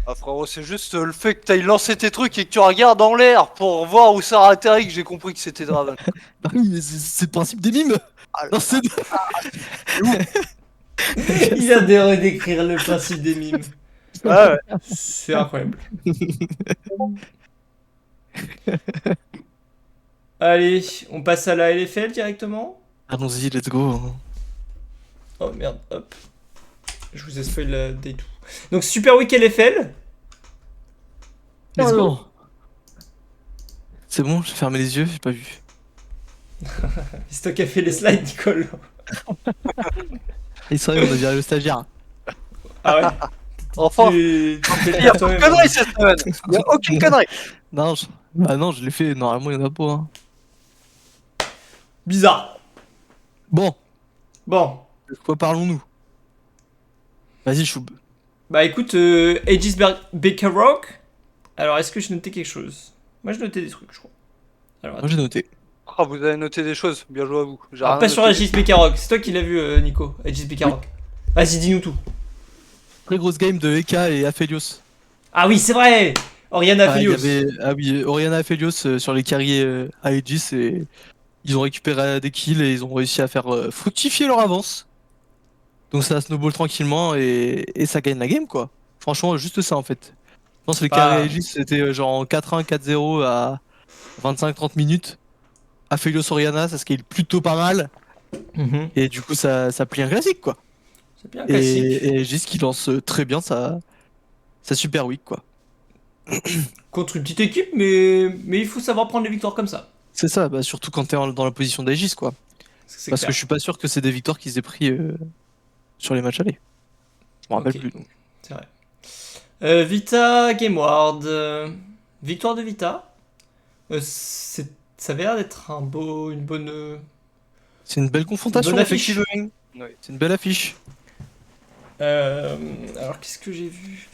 Ah frérot, c'est juste le fait que t'ailles lancer tes trucs et que tu regardes en l'air pour voir où ça atterrit que j'ai compris que c'était Draven. Ah oui, mais c'est le principe des mimes. Ah, Non, c'est... Il vient de redécrire le principe des mimes. ouais. C'est incroyable. Allez, on passe à la LFL directement. Allons-y, let's go. Oh merde, hop. Je vous ai spoil la day 2. Donc Super Week LFL. Let's go. non. C'est bon, j'ai fermé les yeux, j'ai pas vu. C'est toi qui as fait les slides, Nicole. Et c'est vrai, on a viré le stagiaire. Ah ouais. Enfin, Tu fais il y le a faire pas de toi-même. conneries cette semaine. Il y a aucune connerie. Non, bah non, je l'ai fait, normalement il y en a pas. Hein. Bizarre. Bon, Bon. de quoi parlons-nous? Vas-y, Choub. Bah écoute, Aegis Baker Rock. Alors est-ce que j'ai noté quelque chose? Moi j'ai noté des trucs, je crois. Alors, Moi j'ai noté. Ah, vous avez noté des choses, bien joué à vous. J'ai alors rien pas sur noté. Aegis Baker Rock. C'est toi qui l'as vu, Nico. Aegis Baker Oui. Rock. Vas-y, dis-nous tout. Très grosse game de Eka et Aphelios. Ah oui, c'est vrai. Oriana Ah, il y Aphelios. avait... ah oui, Oriana Aphelios sur les carries à Aegis et ils ont récupéré des kills et ils ont réussi à faire fructifier leur avance. Donc ça snowball tranquillement et ça gagne la game quoi. Franchement, juste ça en fait. Je pense que les carries à Aegis c'était genre en 4-1, 4-0 à 25-30 minutes. Aphelios Oriana, ça scale plutôt pas mal Mhm. et du coup ça plie un classique quoi. C'est bien classique. Et Aegis qui lance très bien sa super week quoi. Contre une petite équipe, mais il faut savoir prendre les victoires comme ça. C'est ça, bah, surtout quand t'es dans la position d'Aegis quoi. C'est Parce que clair. je suis pas sûr que c'est des victoires qu'ils aient pris sur les matchs allés. Je me rappelle Ok. plus. Donc. C'est vrai. Vita Gameward. Victoire de Vita. Ça avait l'air d'être une bonne. C'est une belle confrontation, Bonne affiche. effectivement. Ouais. C'est une belle affiche. Alors qu'est-ce que j'ai vu?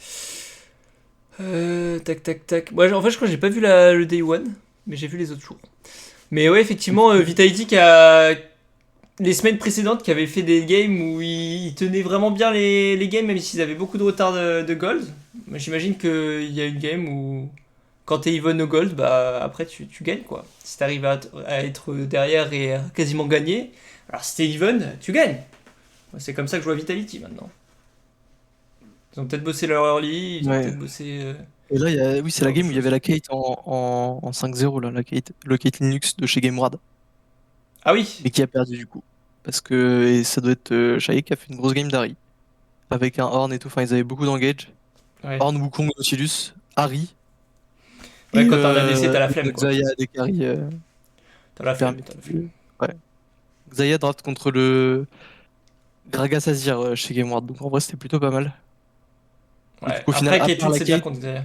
Tac tac tac. Ouais, en fait, je crois que j'ai pas vu le Day One, mais j'ai vu les autres jours. Mais ouais, effectivement, Vitality qui a les semaines précédentes qui avait fait des games où ils tenaient vraiment bien les games, même s'ils avaient beaucoup de retard de gold. Moi, j'imagine qu'il y a une game où quand t'es even au gold, bah après tu gagnes quoi. Si t'arrives à être derrière et à quasiment gagner, alors si t'es even, tu gagnes. C'est comme ça que je vois Vitality maintenant. Ils ont peut-être bossé leur early, ils ont Ouais. peut-être bossé. Et là, oui, c'est la game où il y avait la Kate en 5-0, là, le Kate Linux de chez GameWard, Ah oui. mais qui a perdu du coup. Parce que et ça doit être Shai qui a fait une grosse game d'Harry. Avec un Horn et tout, enfin ils avaient beaucoup d'engage. Ouais. Horn, Wukong, Nautilus, Harry. Ouais, quand t'as un ADC, t'as la flemme, quoi. Xayah des carries. T'as la flemme, permis t'as la flemme. Ouais. Xayah draft contre le Gragas Azir chez Game Ward, donc en vrai c'était plutôt pas mal. Et du Ouais, coup, au final, après, Caitlyn, c'est bien contre Xayah.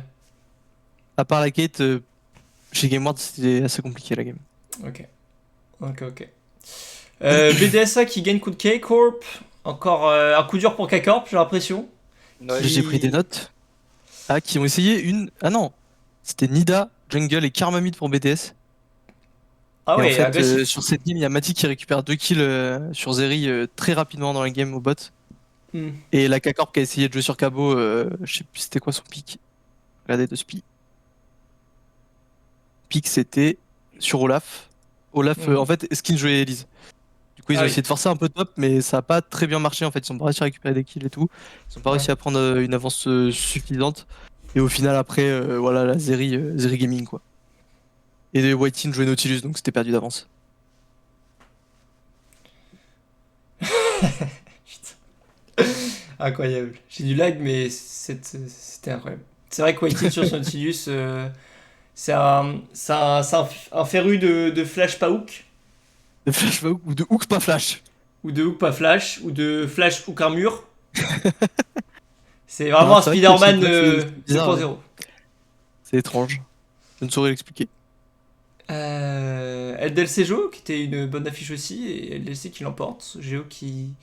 à part la Kate, chez Game Ward c'était assez compliqué la game. Ok. Ok. BDSA qui gagne coup de K-Corp. Encore un coup dur pour K-Corp, j'ai l'impression. Ouais. J'ai pris des notes. Ah, qui ont essayé une. Ah non! C'était Nida, Jungle et Karmamid pour BTS. Ah Et en ouais, fait, agressif. sur cette game, il y a Mati qui récupère 2 kills sur Zeri très rapidement dans la game au bot. Hmm. Et la K-Corp qui a essayé de jouer sur Cabo, je sais plus c'était quoi son pick. Regardez de spi. Pick c'était sur Olaf. Olaf, Mhm. en fait, Skin jouait Elise. Du coup, ils Ah ont oui. essayé de forcer un peu top, mais ça a pas très bien marché en fait. Ils ont pas réussi à récupérer des kills et tout. Ils ont pas Ouais. réussi à prendre une avance suffisante. Et au final, après, voilà, la Zeri Gaming quoi. Et les White Team jouaient Nautilus, donc c'était perdu d'avance. Putain. Incroyable. J'ai du lag, mais c'était incroyable. C'est vrai que Whitey sur son Nautilus, c'est un féru de flash pas hook, De flash pas hook ou de hook pas flash. ou de hook pas flash, ou de flash hook armure. C'est Non, vraiment un c'est vrai que chez Spider-Man Black, c'est bizarre, ouais. 2.0. C'est étrange. Je ne saurais l'expliquer. LDLC Geo, qui était une bonne affiche aussi, et LDLC qui l'emporte. Geo qui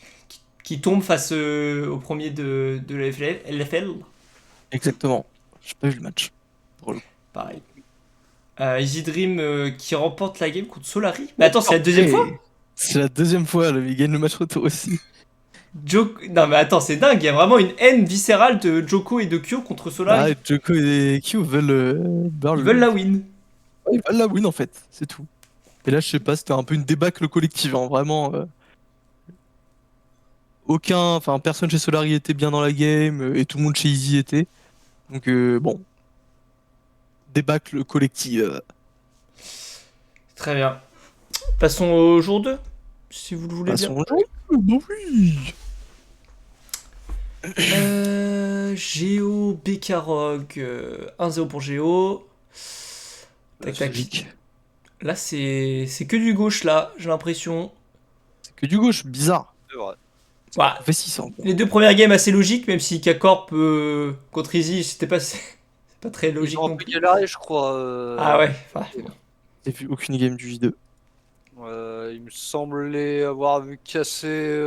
tombe face au premier de la LFL. Exactement. J'ai pas vu le match. Drôle. Pareil. Easy Dream qui remporte la game contre Solari. Mais attends, c'est la deuxième fois? C'est la deuxième fois, là, il gagne le match retour aussi. Non mais attends, c'est dingue, il y a vraiment une haine viscérale de Joko et de Kyo contre Ah, Solari. et Joko et Q veulent, Ils veulent la win. Ils veulent la win en fait, c'est tout. Et là, je sais pas, c'était un peu une débâcle collective, hein, vraiment. Enfin, personne chez Solari était bien dans la game, et tout le monde chez Easy était. Donc, bon, débâcle collective. Très bien. Passons au jour 2, si vous le voulez bien. Passons au jeu. Bah oui. Géo, Bekarog, 1-0 pour Géo. Tac C'est tac. logique. Là c'est que du gauche là, j'ai l'impression. C'est que du gauche, bizarre. C'est vrai. Bah, On fait 600. les deux premières games assez logiques, même si K-Corp contre Easy, c'est pas très Ils logique ont un non peu plus. galéré, je crois. Ah ouais, enfin, J'ai vu aucune game du J2. Il me semblait avoir vu casser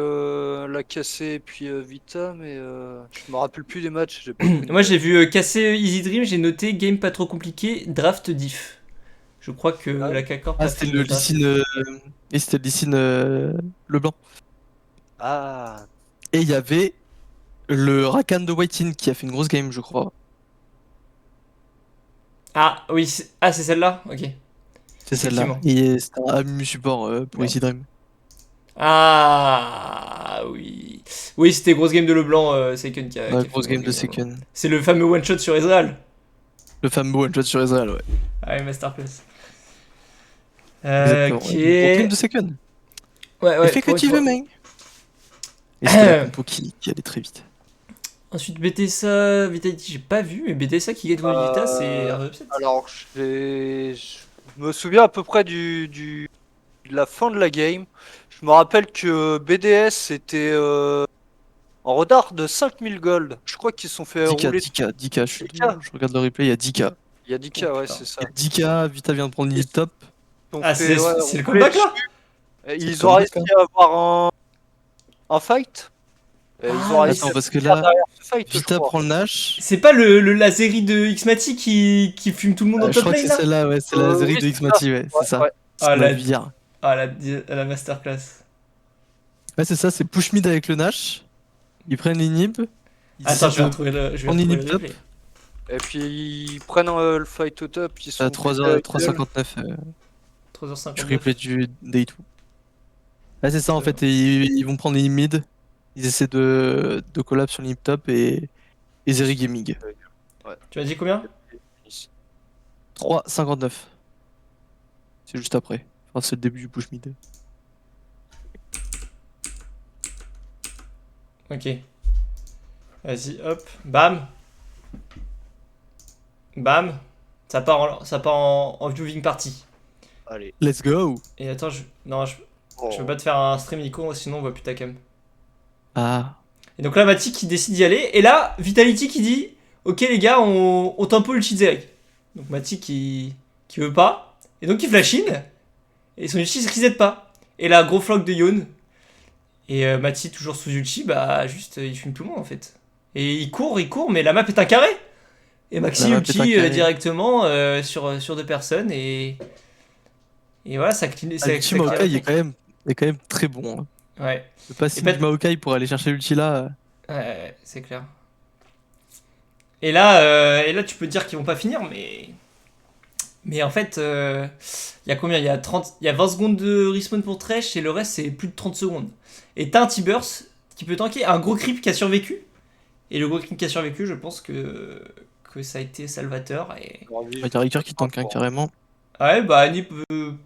la casser et puis Vita, mais je me rappelle plus des matchs. J'ai pas fait moi une- j'ai vu casser Easy Dream, j'ai noté game pas trop compliqué, draft diff. Je crois que Ah, la K-Corp Ah, a c'était fait le le draft. Licine. Et c'était le Licine Leblanc. Ah, Et il y avait le Rakan de Whitein qui a fait une grosse game, je crois. Ah oui, c'est celle-là. Ok. C'est celle-là. Effectivement. Et c'était un AMU support pour Merde. Easy Dream. Ah oui. Oui, c'était grosse game de Leblanc, Seiken qui a Ouais, fait grosse une game de grosse game. Seken. C'est le fameux one shot sur Ezreal. Le fameux one-shot sur Ezreal, ouais. Ah oui, masterclass. Exactement. Ok. Et grosse game de Seken. Ouais, Et fais que pour une tu fois. veux, mec. Et c'était la compo qui allait très vite. Ensuite, BTSA, Vitality, j'ai pas vu, mais BTSA qui gagne contre Vita, c'est un upset. alors je me souviens à peu près de la fin de la game. Je me rappelle que BDS était en retard de 5000 gold. Je crois qu'ils se sont fait 10K, rouler. 10K, 10K, 10K. je regarde le replay, il y a 10K. Il y a 10K, Oh, ouais, putain. c'est ça. Il y a 10K, Vita vient de prendre une top. Ils ont Ah, fait, ouais, c'est le rouler comeback là? dessus. Et C'est le ils ont comeback, réussi à avoir un fight. Et ils ont Ah, réussi Attends, à parce se que faire là, derrière ce fight, je Vita crois. prend le Nash. c'est pas la série de Xmati qui fume tout le monde en Je top crois que lane c'est là? celle-là, ouais, c'est la série Oui, de c'est Xmati, ouais, c'est Ouais, ça. ouais. C'est Ah ce qu'on a la, vu hier. ah, la masterclass. Ouais, c'est ça, c'est push mid avec le Nash. Ils prennent l'inhib. Ils Attends, essaient de je vais prendre retrouver l'inhib le top. replay. Et puis ils prennent le fight au top, ils sont À butés avec elle. 3h59 du 3h59. replay du Day 2. Ouais, c'est ça en Très fait, et ils vont prendre l'inhib mid. Ils essaient de collab sur l'inhib top et Zeri Gaming. Tu m'as dit combien? 3,59. C'est juste après. Enfin, c'est le début du push mid. Ok. Vas-y, hop. Bam. Bam. Ça part en viewing party. Allez. Let's go. Et attends, non, je Oh. peux pas te faire un stream Nico, sinon on voit plus ta cam. Ah. Et donc là, Matic qui décide d'y aller. Et là, Vitality qui dit ok, les gars, on tempo le Chizerek. Donc Matic qui veut pas. Et donc il flash in. Et son ulti se reset pas. Et là, gros flock de Yon. Et Matic, toujours sous ulti, bah juste il fume tout le monde en fait. Et il court, mais la map est un carré. Et Maxi La map est un ulti carré. directement sur deux personnes. Et voilà, ça clean. Ah, l'ulti Maokai est quand même très bon. Hein. Ouais. Le passing pas- du Maokai pour aller chercher l'ulti là. Ouais, c'est clair. Et là, tu peux te dire qu'ils vont pas finir, mais en fait, il y a combien? Il y a 20 secondes de respawn pour Thresh et le reste c'est plus de 30 secondes. Et t'as un T-Burst qui peut tanker, un gros creep qui a survécu. Et le gros creep qui a survécu, je pense que ça a été salvateur. Et... Il y a Ricker qui tank hein, carrément. Ouais, bah Annie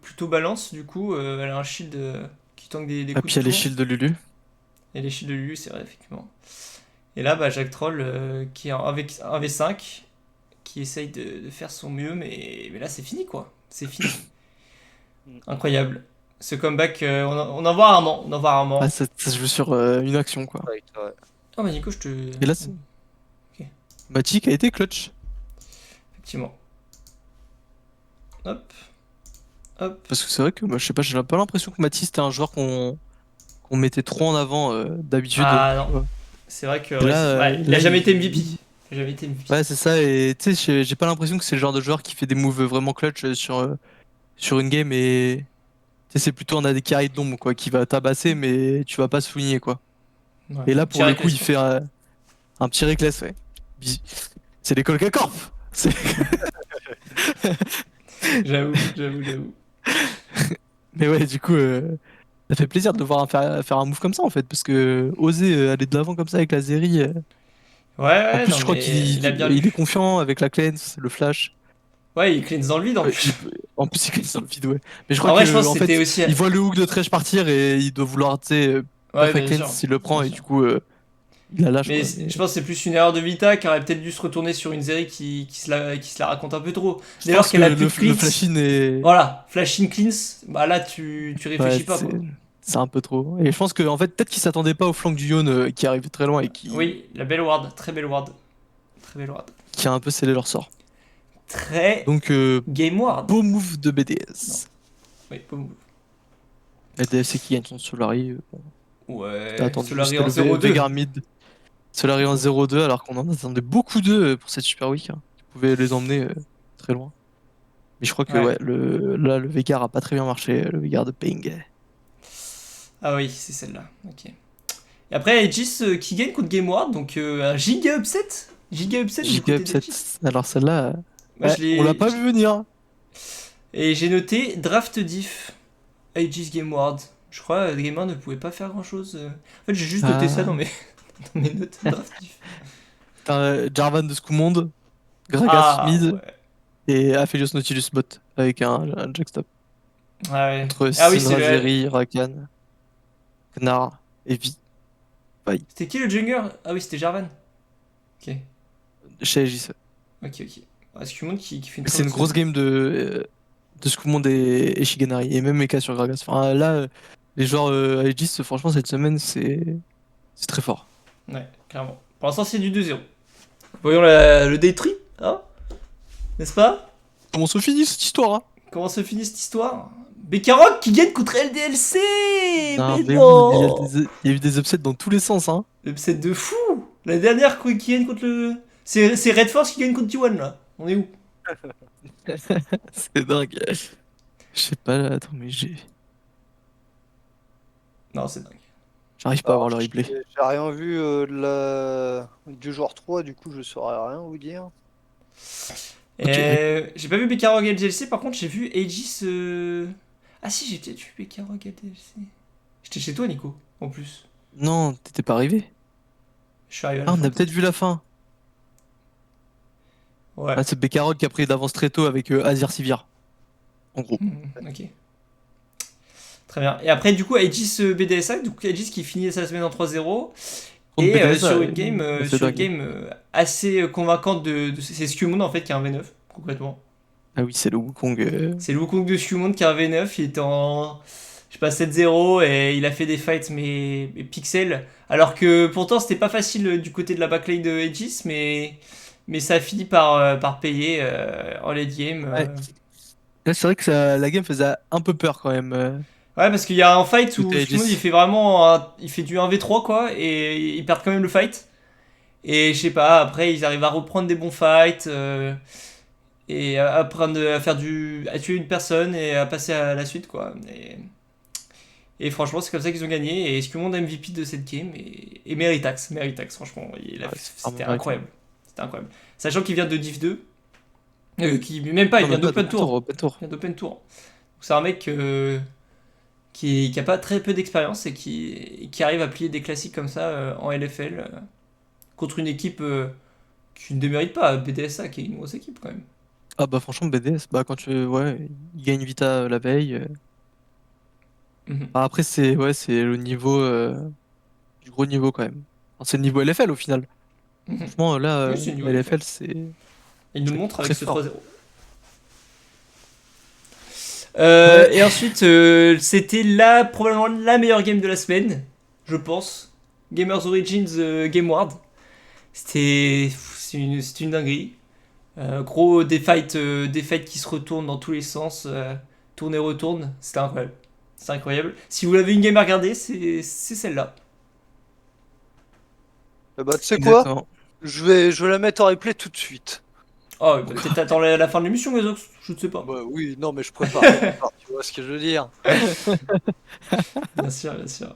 plutôt balance, du coup, elle a un shield qui tank des Ah, coups puis il y a de les tour. shields de Lulu. Et les shields de Lulu, c'est vrai, effectivement. Et là, bah, Jack Troll qui est en 1v5, qui essaye de faire son mieux, mais là, c'est fini, quoi. C'est fini. Incroyable. Ce comeback, on en voit rarement. On en voit rarement. Ah, ça se joue sur une action quoi. Ouais, ouais. Oh, bah, Nico, je te. Et là, c'est- Matic a été clutch. Effectivement. Hop. Hop. Parce que c'est vrai que moi, je sais pas, j'ai pas l'impression que Matic c'était un joueur qu'on mettait trop en avant d'habitude. Ah, non. Ouais. C'est vrai que Là, ouais, il là, a jamais il- été MVP. Il a jamais été MVP. Ouais, c'est ça, et tu sais, j'ai pas l'impression que c'est le genre de joueur qui fait des moves vraiment clutch sur une game et. Tu sais, c'est plutôt un AD carry de l'ombre, quoi, qui va tabasser, mais tu vas pas souligner, quoi. Ouais. Et là, pour le Direct coup, il respawn. fait un petit reckless, ouais. C'est l'école K-Corp! C'est- J'avoue. Mais ouais, du coup, ça fait plaisir de le voir faire un move comme ça, en fait, parce que oser aller de l'avant comme ça avec la Zeri. En Ouais, plus, non, je crois mais qu'il il a bien il lu. est confiant avec la cleanse, le flash. Ouais, il cleanse dans le vide en Ouais, plus. En plus, il cleanse dans le vide, ouais. Mais je En crois vrai, que, je pense en que fait, c'était aussi. il voit le hook de Thresh partir et il doit vouloir, tu sais, Ouais, perfect bien cleanse sûr. s'il le prend Bien et sûr. du coup, il la lâche, Mais quoi. je pense que c'est plus une erreur de Vita qui aurait peut-être dû se retourner sur une Zeri qui se la raconte un peu trop. Je Dès lors pense qu'elle a que plus de le cleans, flash-in est. voilà, flash in cleans, bah là tu Ouais, réfléchis pas quoi. c'est un peu trop. Et je pense que en fait, peut-être qu'il s'attendait pas au flanc du Yon qui arrivait très loin et Oui, la belle ward, très belle ward. Très belle ward. qui a un peu scellé leur sort. Très Donc, game ward. beau move de BDS. Oui, beau move. La DFC qui gagne son Solari. Bon, Ouais, t'as attendu Solari juste en le 0-2. Veigar mid. Solari en 0-2 alors qu'on en attendait beaucoup d'eux pour cette Super Week. Hein, qui pouvaient les emmener très loin. Mais je crois que Ouais. ouais, là, le Veigar a pas très bien marché. Le Veigar de Ping. Ah oui, c'est celle-là. Ok. Et après, Aegis qui gagne contre Game Ward, donc un giga upset. Giga upset du Giga côté d'Aegis. upset. Alors celle-là, Moi, je l'ai- on l'a pas vu venir. Et j'ai noté draft diff Aegis Game Ward. Je crois que Game Ward ne pouvait pas faire grand chose. En fait, j'ai juste noté Ah. ça dans mes, dans mes notes. Draft diff. T'as Jarvan de Scoumonde, Gragas Ah, mid ouais. et Aphelios Nautilus bot avec un jackstop. Ah, ouais. Entre Ah oui, c'est Syndra, le- Zeri, Rakan, Gnar et Vi C'était qui le jungler? Ah oui, c'était Jarvan. Ok, chez Aegis. ok. Ah, Scumon qui fait une Mais c'est une grosse game de Scoumonde et Shiganari et même Mecha sur Gragas. Enfin là, les joueurs Aegis, franchement, cette semaine, c'est très fort. Ouais, clairement. Pour l'instant, c'est du 2-0. Voyons le day tree, hein? N'est-ce pas? Comment se finit cette histoire, hein? Comment se finit cette histoire? Bekarok qui gagne contre LDLC! Non, Mais mais non! oui, il y a eu des upsets dans tous les sens, hein. Upset de fou! La dernière qui gagne contre le. C'est Red Force qui gagne contre T1 là. On est où? C'est dingue. Je sais pas, là, attends, mais Non, c'est dingue. j'arrive pas à voir Alors, le replay. J'ai rien vu du joueur 3, du coup je saurais rien vous dire. J'ai pas vu Bekarok LDLC, par contre j'ai vu Aegis. Ah si, j'ai peut-être vu Bekarok LDLC. J'étais chez toi, Nico, en plus. Non, t'étais pas arrivé. Je suis arrivé à la Ah, on fin. a peut-être vu la fin. Ouais. Ah, c'est Bekarok qui a pris d'avance très tôt avec Azir Sivir. En gros. Ok. Très bien. Et après, du coup, Aegis BDSA, du coup, Aegis qui finit sa semaine en 3-0. Contre Et BDSA, sur une game, c'est dingue. assez convaincante c'est Scumon en fait qui a un V9, concrètement. Ah oui, c'est le Wukong. C'est le Wukong de Summoned qui est en V9, il était en, je sais pas, 7-0 et il a fait des fights mais pixels. Alors que pourtant c'était pas facile du côté de la backline de Aegis, mais ça a fini par payer en late game. Ouais. Là, c'est vrai que la game faisait un peu peur quand même. Ouais, parce qu'il y a un fight où Côté Summoned il Aegis. fait vraiment il fait du 1v3 quoi, et ils perdent quand même le fight. Et je sais pas, après ils arrivent à reprendre des bons fights. Et à apprendre à faire à tuer une personne et à passer à la suite quoi. Et franchement c'est comme ça qu'ils ont gagné et ce que monde MVP de cette game et Meritax franchement Ouais, c'est c'était vraiment mérité. incroyable. C'était incroyable. Sachant qu'il vient de Div 2, qui même pas, il Non, vient même pas d'Open d'open tour, Tour. open tour. Il vient d'Open Tour. Donc c'est un mec qui a pas très peu d'expérience et qui arrive à plier des classiques comme ça en LFL contre une équipe qui ne démérite pas, BDSA qui est une grosse équipe quand même. Ah bah franchement, BDS, bah quand tu. Ouais, il gagne Vita la veille. Mhm. Bah, après, c'est le niveau. Du gros niveau quand même. Enfin, c'est le niveau LFL au final. Mhm. Franchement, là, Oui, c'est une la nouvelle LFL, effet. c'est Il nous le montre avec très ce fort. 3-0. Ouais, Et ensuite, c'était probablement la meilleure game de la semaine, je pense. Gamers Origins Game Ward. C'est une dinguerie. Gros, des fights qui se retournent dans tous les sens. Tourne et retourne. C'était incroyable. C'est incroyable. Si vous avez une game à regarder, c'est celle-là. Eh bah, tu sais quoi? exactement. Je vais la mettre en replay tout de suite. Oh, bah, peut-être attends la fin de l'émission, les autres. Je ne sais pas. Bah oui, non, mais je prépare, tu vois ce que je veux dire. Bien sûr, bien sûr.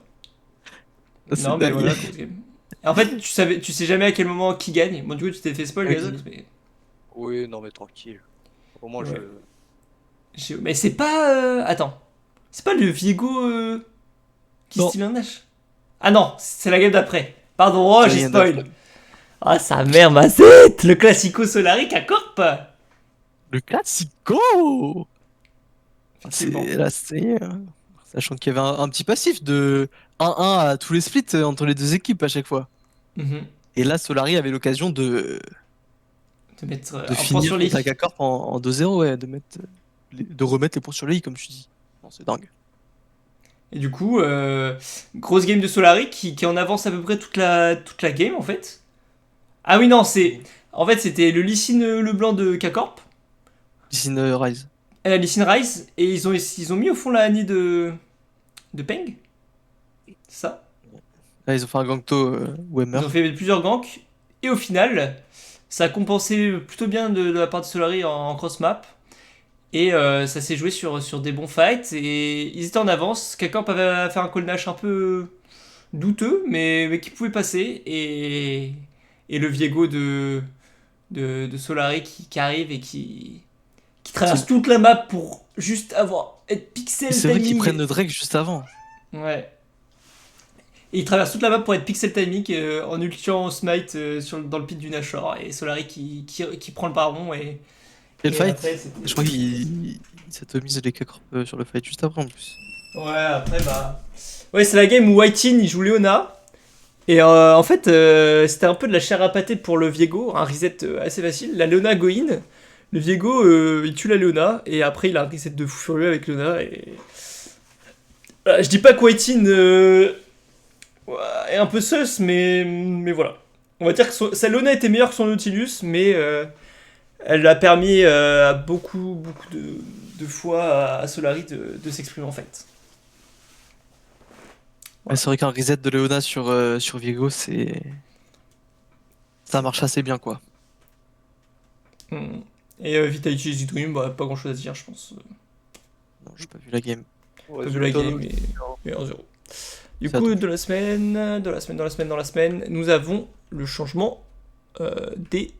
C'est Non, mais dingue. voilà, grosse game. En fait, tu sais jamais à quel moment qui gagne. Bon, du coup, tu t'es fait spoil, Gazox, Oui. mais. Oui, non, mais tranquille. Au moins, je. Ouais. Mais c'est pas. Attends. C'est pas le Viego qui Non, steal un Nash. Ah non, c'est la game d'après. Pardon, oh, c'est j'ai rien d'après. spoil. Ah, sa mère, ma zette. Le Classico Solaric à Corp. Le Classico! Ah, Effectivement. Sachant qu'il y avait un petit passif de 1-1 à tous les splits entre les deux équipes à chaque fois. Mhm. Et là, Solari avait l'occasion De mettre de un point sur finir contre les. Akacorp en 2-0, ouais, de remettre les points sur le i, comme tu dis. Non, c'est dingue. Et du coup, grosse game de Solaric qui en avance à peu près toute la game en fait. Ah oui, non, c'est. En fait, c'était le Lee Sin, le blanc de K-Corp. Sin Rise. Elle a Lee Sin Rise. Et ils ont mis au fond la Annie de Peng. C'est ça. Là, ils ont fait un Gangto Wemmer. Ils ont fait plusieurs ganks. Et au final, ça a compensé plutôt bien de la part de Solari en cross-map. Et ça s'est joué sur des bons fights. Et ils étaient en avance. K-Corp avait fait un call Nash un peu douteux, mais qui pouvait passer. Et le Viego de Solari qui arrive et qui traverse toute la map pour juste être pixel C'est vrai qu'ils timing. prennent le Drake juste avant. Ouais. Et il traverse toute la map pour être pixel timing en ultiant smite dans le pit du Nashor. Et Solari qui prend le baron. Et le Et fight, après, c'était. je crois qu'il s'atomise les K-Corp sur le fight juste après en plus. Ouais, après, bah. Ouais, c'est la game où Whitein il joue Leona. Et en fait, c'était un peu de la chair à pâté pour le Viego. Un reset assez facile. La Leona go in. Le Viego, il tue la Leona. Et après, il a un reset de fou furieux avec Leona. Et. Je dis pas que Whitein ouais, est un peu sus, mais voilà. On va dire que sa Leona était meilleure que son Nautilus, mais elle a permis à beaucoup de fois à Solari de s'exprimer en fait. Ouais, c'est vrai qu'un reset de Leona sur Viego, ça marche assez bien quoi. Hmm. Et Vitality et Zidouim, bah, pas grand chose à dire, je pense. Non, j'ai pas vu la game. Pas vu la game, mais 1-0. Du C'est à coup, toi. dans la semaine, nous avons le changement des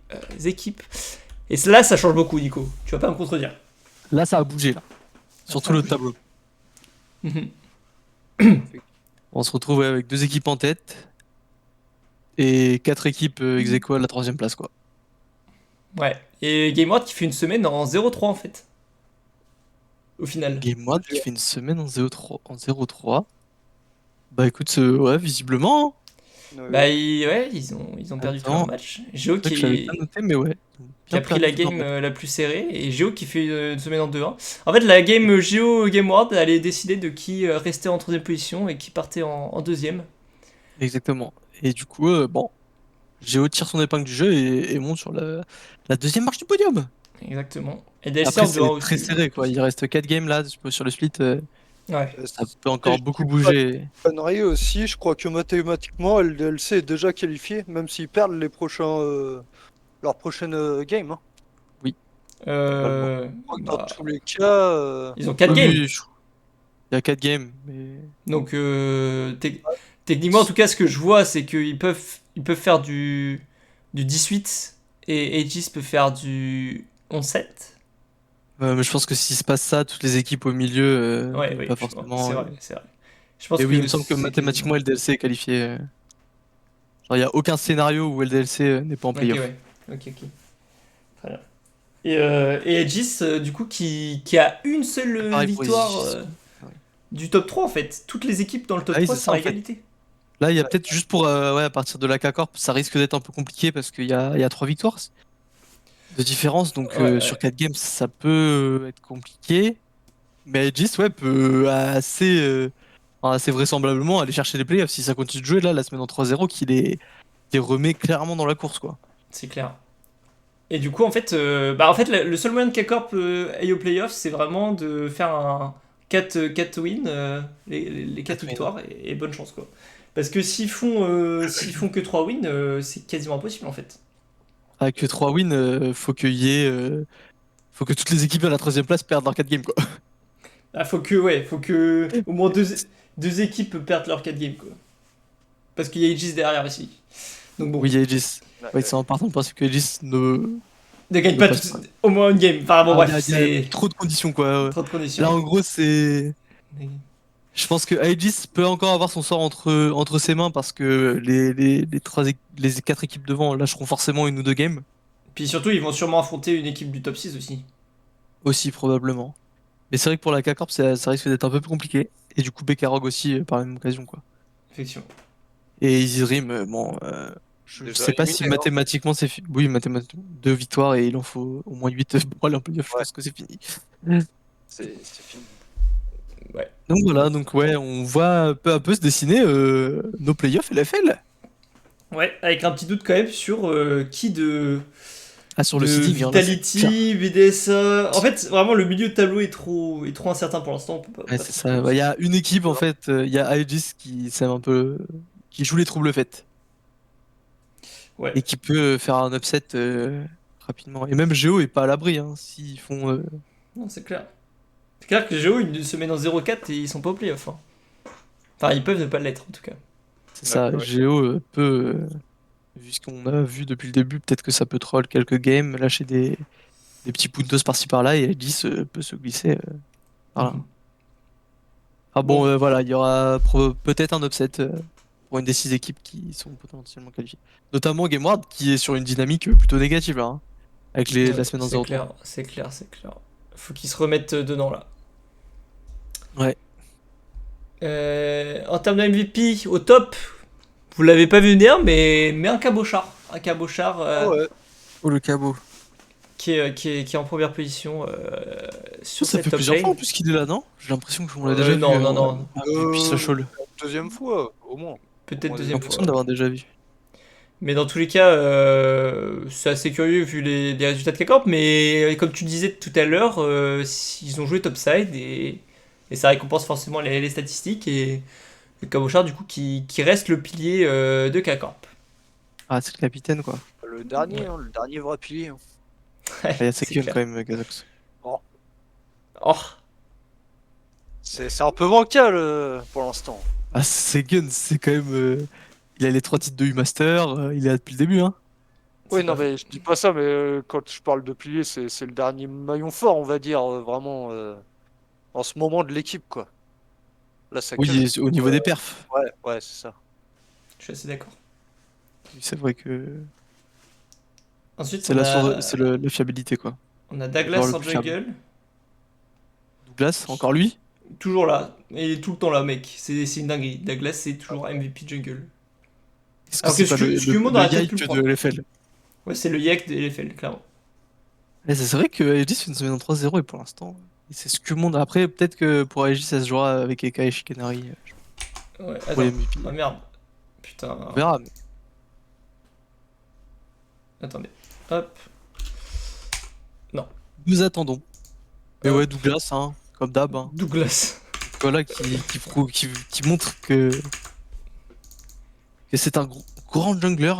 équipes. Et là, ça change beaucoup, Nico. Tu vas pas me contredire. Là, ça a bougé là. Ça Surtout a le bougé. tableau. Mhm. On se retrouve avec 2 équipes en tête et 4 équipes ex aequo à la 3ème place quoi. Ouais. Et Game Ward qui fait une semaine en 0-3 en fait. Au final. Game One qui fait une semaine en 0-3. En 0-3. Bah écoute, ouais, visiblement. Bah, ouais, ils ont perdu tous leurs Attends, matchs. Géo c'est vrai que je l'avais qui pas est. noté, mais ouais. qui a Bien pris la perdu, game bordel. la plus serrée, et Géo qui fait une semaine en 2-1. En fait, la game Géo Game World allait décider de qui restait en troisième position et qui partait en deuxième. Exactement. Et du coup, bon, Géo tire son épingle du jeu et monte sur la deuxième marche du podium. Exactement. Et DLC Après, en 2-1 c'est très aussi. serré, quoi. Il reste 4 games là sur le split. Ouais. Ça peut encore Je beaucoup dis bouger. pas de conneries aussi, je crois que mathématiquement, LDLC est déjà qualifié, même s'ils perdent leur prochaine game. Hein. Oui, normalement. Je crois que dans Bah, tous les cas, ils ont 4 Oui, games. oui, il y a 4 games. Mais... Donc, techniquement, en tout cas, ce que je vois, c'est ils peuvent faire du 18 et Aegis peut faire du 11-7. mais je pense que s'il se passe ça, toutes les équipes au milieu, Ouais, oui, pas c'est forcément. vrai, c'est vrai. Je pense Et oui, il que me semble que c'est quasiment. mathématiquement, LDLC est qualifié. Genre, il n'y a aucun scénario où LDLC n'est pas en Ok, playoff. ouais. Ok, ok. Très bien. Et Aegis, du coup, qui a une seule Pareil pour victoire Isis. Ouais. du top 3 en fait. Toutes les équipes dans le top Ah oui, 3 c'est sont ça à en fait. égalité. Là, il y a peut-être juste pour, ouais, à partir de la K-Corp, ça risque d'être un peu compliqué parce qu'il y a 3 victoires de différence. Donc, Ouais, sur ouais. 4 games, ça peut être compliqué. Mais Aegis, ouais, peut assez vraisemblablement aller chercher les playoffs si ça continue de jouer là la semaine en 3-0 qui les remet clairement dans la course, quoi. C'est clair. Et du coup, en fait, le seul moyen de K-Corp aille au playoff, c'est vraiment de faire un 4 wins, les 4 4 wins, ouais. victoires, et bonne chance, quoi. Parce que s'ils font que 3 wins, c'est quasiment impossible, en fait. Avec 3 wins, faut que toutes les équipes à la troisième place perdent leurs 4 games, quoi. Ah, faut que au moins deux équipes perdent leurs 4 games, quoi. Parce qu'il y a Aegis derrière aussi. Donc bon, Oui, il y a Aegis. Ouais, c'est en partant du principe que Aegis ne gagne ne pas passe pas. au moins une game. Enfin bon, Ah, bref, il y a c'est trop de conditions, quoi. trop de Là, conditions. en gros, c'est. Je pense que Aegis peut encore avoir son sort entre ses mains parce que les 4 équipes devant lâcheront forcément une ou deux games, Puis surtout, ils vont sûrement affronter une équipe du top 6 aussi. aussi probablement. Mais c'est vrai que pour la K-Corp, ça risque d'être un peu plus compliqué. Et du coup, Bekarog aussi, par la même occasion, quoi. Effectivement. Et Easy Dream, bon, je déjà sais pas si éliminé. Hein. mathématiquement c'est fini. Oui, mathématiquement, 2 victoires et il en faut au moins 8 pour aller en playoff, je Ouais, pense que c'est fini. c'est fini. Ouais. Donc voilà, donc ouais, on voit peu à peu se dessiner nos playoffs LFL. Ouais, avec un petit doute quand même sur qui Ah, sur le de seeding, hein, là, c'est clair. Vitality, BDSA. En fait, vraiment, le milieu de tableau est trop incertain pour l'instant. On peut Ouais, pas c'est trop se ça. Ouais, il y prononcer. a une équipe, en fait, il y a Aegis qui c'est un peu qui joue les troubles faits Ouais, et qui peut faire un upset rapidement. Et même Géo est pas à l'abri, hein, s'ils font. non, c'est clair. C'est clair que Géo, ils se mettent en 0-4 et ils sont pas au playoff. Hein. Enfin, ils peuvent ne pas l'être en tout cas. C'est Ouais, ça, ouais. Géo peut. Vu ce qu'on a vu depuis le début, peut-être que ça peut troll quelques games, lâcher des petits puntos par-ci par-là et Aegis peut se glisser par là. Mhm. Ah bon, Bon, voilà, il y aura peut-être un upset pour une des 6 équipes qui sont potentiellement qualifiées. Notamment Gameward qui est sur une dynamique plutôt négative là, hein, avec la ouais, semaine en c'est 0-3. clair, c'est clair, c'est clair. Faut qu'ils se remettent dedans là. Ouais. En termes de MVP, au top, vous l'avez pas vu venir, mais un cabochard. Un cabochard Ah ouais. Oh le cabot. qui est en première position sur Ça cette fait top plusieurs fois en lane. plus qu'il est là, non? J'ai l'impression qu'on l'a déjà vu Non, non, non. depuis Sochol. Deuxième fois, au moins. Peut-être J'ai deuxième fois. l'impression de l'avoir déjà vu. Mais dans tous les cas, c'est assez curieux vu les résultats de K-Corp. Mais comme tu disais tout à l'heure, ils ont joué topside et ça récompense forcément les statistiques. Et le Cabochard, du coup, qui reste le pilier de K-Corp. Ah, c'est le capitaine quoi. Le dernier, Ouais. hein, le dernier vrai pilier. Hein. Ah, il y a C'est Sekun clair. quand même, Gazox. Bon, Oh, c'est un peu bancal pour l'instant. Ah, Sekun, c'est quand même. Il a les 3 titres de U-Master, il est là depuis le début, hein. Oui, c'est non, pas faux. mais je dis pas ça, mais quand je parle de pilier, c'est le dernier maillon fort, on va dire, vraiment, en ce moment de l'équipe, quoi. Là, ça Oui, casse. et au niveau des perfs. Ouais, ouais, c'est ça. Je suis assez d'accord. C'est vrai que Ensuite, c'est la fiabilité quoi. on a Le joueur Douglas le en plus fiable. jungle. Douglas, encore lui? Toujours là. Il est tout le temps là, mec. C'est une dinguerie. Douglas, c'est toujours MVP jungle. Est-ce que Alors que c'est pas Scumo dans le la tête plus Yike le de prendre. LFL? Ouais, c'est le Yak de LFL, clairement. Mais c'est vrai que Aegis fait une semaine en 3-0 et pour l'instant, c'est ce que le monde. Après, peut-être que pour Aegis, ça se jouera avec Eka et Shikanari Ouais, pour les attends. MVP. Ah merde. Putain. On verra. Mais... Attendez. Hop. Nous attendons. Mais Hop. ouais, Douglas, hein, comme d'hab. Hein. Douglas. Voilà, qui montre que c'est un grand jungler.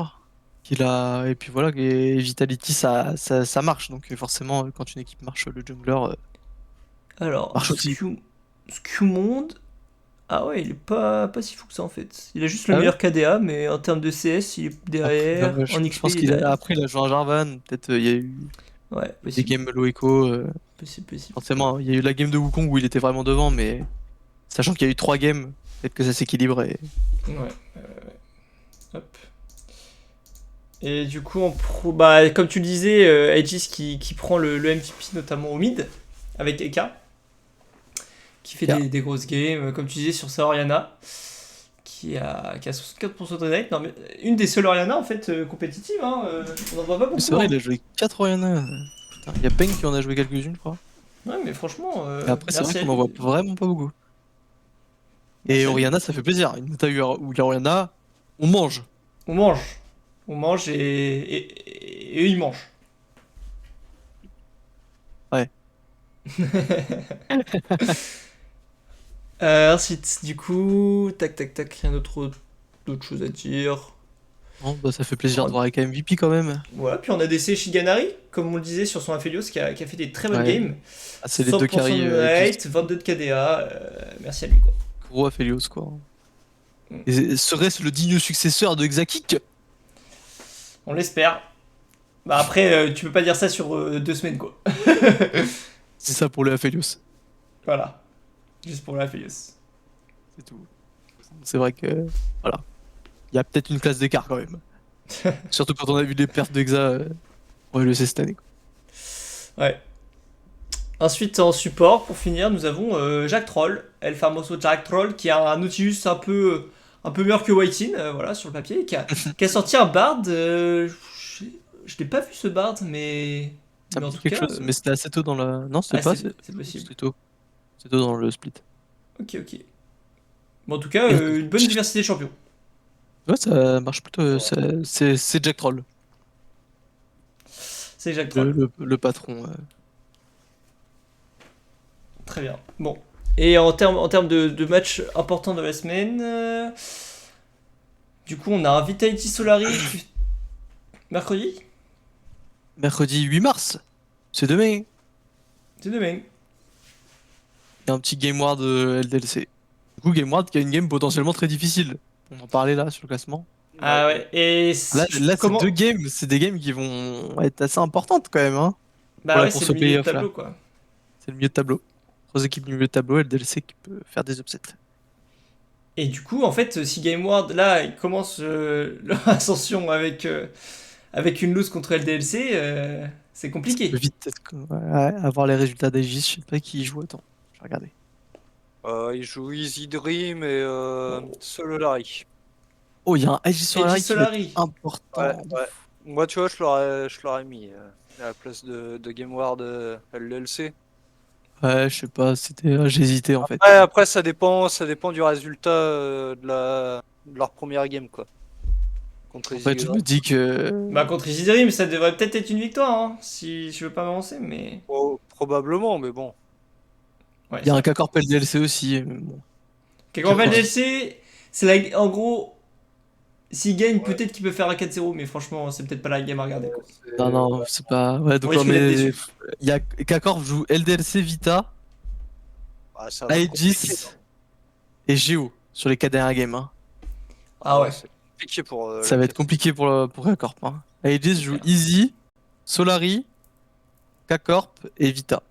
Qu'il a... Et puis voilà, et Vitality, ça marche. Donc forcément, quand une équipe marche, le jungler Alors, marche aussi. Scumonde. Ah ouais, il est pas si fou que ça en fait. Il a juste le Ah ouais. meilleur KDA, mais en termes de CS, il est derrière. Après, En je XP, pense il est qu'il a... derrière. Après, il a joué un Jarvan. Peut-être il y a eu Ouais, des possible. games low echo. Possible. Forcément, il y a eu la game de Wukong où il était vraiment devant, mais sachant qu'il y a eu 3 games, peut-être que ça s'équilibre et Ouais. Hop. Et du coup, bah, comme tu le disais, Aegis qui prend le MVP notamment au mid, avec Eka, qui fait Eka. des grosses games, comme tu disais, sur sa Oriana, qui a 64% de rate. Non, mais une des seules Oriana en fait compétitives, hein, on n'en voit pas beaucoup. c'est vrai, Hein. il a joué 4 Oriana. Putain, il y a Peng qui en a joué quelques-unes, je crois. Ouais, mais franchement, Et après, c'est vrai merci à qu'on en lui. voit vraiment pas beaucoup. Et Merci à lui. Oriana, ça fait plaisir. Une méta où la Oriana, on mange. On mange. On mange et eux, ils mangent. Ouais. Ensuite, du coup, tac, rien d'autre chose à dire. Bon, bah, ça fait plaisir Ouais. de voir avec MVP quand même. Voilà, puis on a DC Shiganari, comme on le disait sur son Aphelios, qui a fait des très bonnes Ouais. games. Ah, c'est les deux 100% carries de Aegis. rate, 22 de KDA, merci à lui quoi. Gros Aphelios, quoi. Mm. Et serait-ce le digne successeur de Xakik? On l'espère. Bah après, tu peux pas dire ça sur 2 semaines quoi. C'est ça pour le Aphelios. Voilà, juste pour l'Aphelios. C'est tout. C'est vrai que. Voilà. Il y a peut-être une classe d'écart quand même. Surtout quand on a vu les pertes d'Exa. On va le sait cette année. Quoi. Ouais. Ensuite, en support, pour finir, nous avons Jack Troll, El Famoso Jack Troll, qui a un Nautilus un peu meilleur que Whitin, voilà, sur le papier, qui a sorti un Bard. Je l'ai pas vu ce Bard, Ça mais me en dit tout quelque cas. chose, mais c'était assez tôt dans la. Non, c'était Ah, pas. c'est possible. C'était tôt. C'était tôt dans le split. Ok. Bon, en tout cas, une bonne diversité de champions. Ouais, ça marche plutôt. C'est Jack Troll, C'est Jack Troll. le patron. Très bien. Bon. Et en termes de matchs importants de la semaine, du coup, on a un Vitality Solari mercredi. Mercredi 8 mars. C'est demain. C'est demain. Il y a un petit Game Ward LDLC. Du coup, Game Ward qui a une game potentiellement très difficile. On en parlait là sur le classement. Ah ouais. Et Là comment... c'est 2 games. C'est des games qui vont être assez importantes quand même. Hein, Bah pour la ouais, course c'est au le milieu de playoff là. tableau quoi. C'est le milieu de tableau. 3 équipes du milieu de tableau, LDLC qui peut faire des upsets. Et du coup, en fait, si Game Ward, là, il commence leur ascension avec une lose contre LDLC, c'est Ça compliqué. peut vite avoir les résultats d'Aegis. Je sais pas qui y joue. Attends, je vais regarder. Il joue Easy Dream et Sololari. Oh, il y a un Aegis Solari Aegis qui va être Solari. important. Ouais. Moi, tu vois, je l'aurais mis à la place de GameWard LLC. Ouais, je sais pas, j'ai hésité en fait. Après, ça dépend du résultat de leur première game, quoi. Contre En Easy fait, je Dream. me dis que. Bah contre Easy Dream, ça devrait peut-être être une victoire, hein, si je veux pas m'avancer, mais... Oh, probablement, mais bon. Ouais, Il y a un K-Corp LDLC aussi. Mais bon. Quelqu'un va Ouais. LDLC, en gros, s'il gagne, peut-être qu'il peut faire un 4-0, mais franchement, c'est peut-être pas la game à regarder, quoi. Non, c'est pas. Ouais, donc On risque ouais, d'être mais. déçu. Il y a K-Corp joue LDLC Vita, Ça va être compliqué, Aegis et Geo sur les 4 dernières games. Hein. Ah ouais. C'est compliqué pour. Ça va être compliqué pour K-Corp. Hein. Aegis joue Easy, Solari, K-Corp et Vita.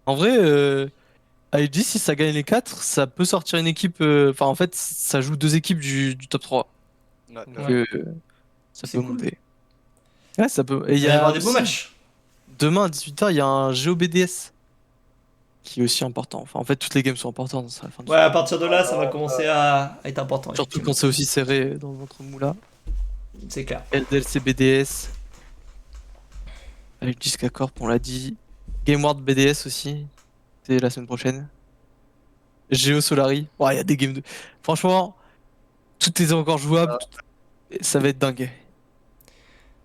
En vrai, Aegis, si ça gagne les 4, ça peut sortir une équipe. Enfin, en fait, ça joue 2 équipes du top 3. Ouais. Donc, Ouais. ça C'est peut cool. monter. Ouais, ça peut. Et Il il va y avoir des aussi, beaux matchs. demain à 18h, il y a un GeoBDS qui est aussi important. Enfin, en fait, toutes les games sont importantes dans la fin de Ouais, à partir de là, ça va commencer à être important. surtout effectivement. quand c'est aussi serré dans le ventre mou là. C'est clair. LDLC BDS. Avec Disca Corp, on l'a dit. Game World BDS aussi. C'est la semaine prochaine. Geo Solari. Ouais, il y a des games de. Franchement, tout est encore jouable. Ça va être dingue.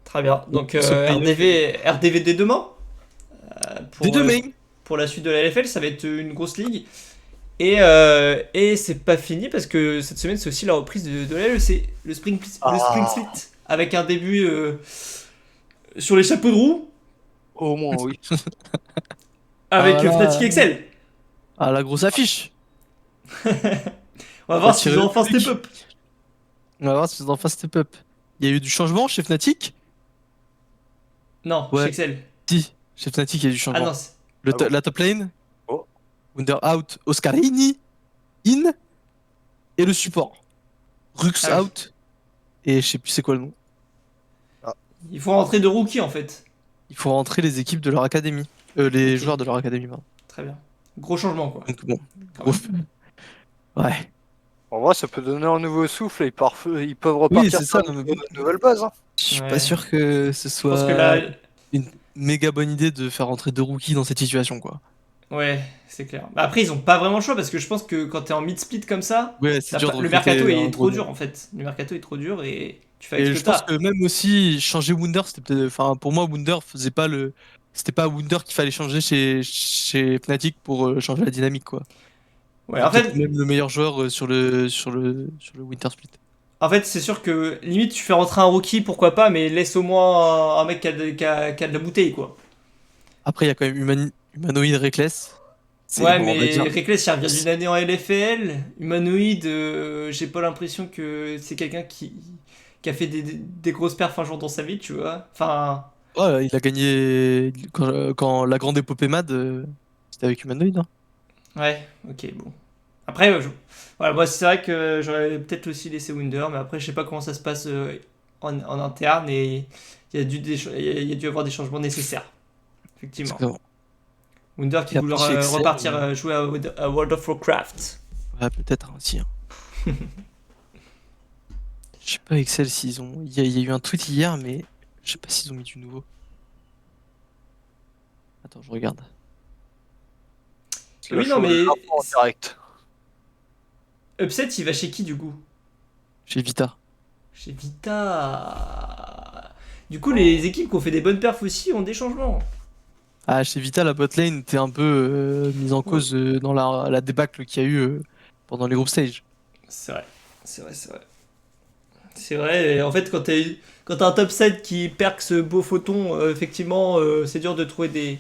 Très bien. Donc Ce RDV dès demain Des deux mains. pour la suite de la LFL, ça va être une grosse ligue. Et c'est pas fini parce que cette semaine c'est aussi la reprise de la LEC, le Spring Split, avec un début sur les chapeaux de roue Au moins, oui. avec voilà. Fnatic Excel. Ah, la grosse affiche. On va voir s'ils ont enfin step up. On va voir si c'est enfin step up. Il y a eu du changement chez Fnatic. Non, Ouais. chez Excel. Si, chez Fnatic, il y a eu du Ah changement. non, La top lane, Oh. Wunder out, Oscarini, in, et le support. Rux Ah oui. out, et je sais plus c'est quoi le nom. il faut rentrer de rookie en fait. Il faut rentrer les équipes de leur académie. Les Ok. joueurs de leur académie, pardon. Très bien. Gros changement quoi. Donc bon, Quand gros. même. Ouais. En vrai, ça peut donner un nouveau souffle et ils peuvent repartir c'est ça, sur mais une nouvelle base. Hein. Je suis Ouais. pas sûr que ce Je pense soit que là, une méga bonne idée de faire rentrer deux rookies dans cette situation, quoi. ouais, c'est clair. Bah, après, ils ont pas vraiment le choix parce que je pense que quand t'es en mid-split comme ça, Ouais, c'est dur de le recruter mercato un est gros trop nom. dur en fait. Le mercato est trop dur et tu fais avec Et ce je que pense t'as. que même aussi changer Wunder, c'était peut-être. Enfin, pour moi, Wunder faisait pas le. C'était pas Wunder qu'il fallait changer chez Fnatic pour changer la dynamique, quoi. Ouais, C'est peut-être même le meilleur joueur sur le Winter Split. en fait, c'est sûr que limite tu fais rentrer un rookie, pourquoi pas, mais laisse au moins un mec qui a de la bouteille quoi. Après, il y a quand même Humanoid Reckless. C'est Ouais, bon, on va mais dire. Reckless, il revient d'une année en LFL. Humanoïde, j'ai pas l'impression que c'est quelqu'un qui a fait des grosses perfs un jour dans sa vie, tu vois. Enfin, Ouais, il a gagné quand la grande épopée Mad, c'était avec Humanoid, hein. ouais, ok, bon. Après, voilà, moi c'est vrai que j'aurais peut-être aussi laissé Wunder, mais après je sais pas comment ça se passe en interne et il y a dû avoir des changements nécessaires, effectivement. Exactement. Wunder qui Et voulait après, chez Excel, repartir jouer à World of Warcraft. ouais, peut-être hein, aussi. Hein. Je sais pas, Excel, s'ils ont. Il y a eu un tweet hier, mais je sais pas s'ils ont mis du nouveau. Attends, je regarde. Parce que là, Oui, je non, vois mais l'info en direct. Upset, il va chez qui du coup? Chez Vita. Chez Vita. Du coup, les équipes qui ont fait des bonnes perfs aussi ont des changements. Ah, chez Vita, la botlane était un peu mise en cause dans la débâcle qu'il y a eu pendant les group stage. C'est vrai, c'est vrai, c'est vrai. C'est vrai, et en fait, quand t'as un top 7 qui perque ce beau photon, effectivement, c'est dur de trouver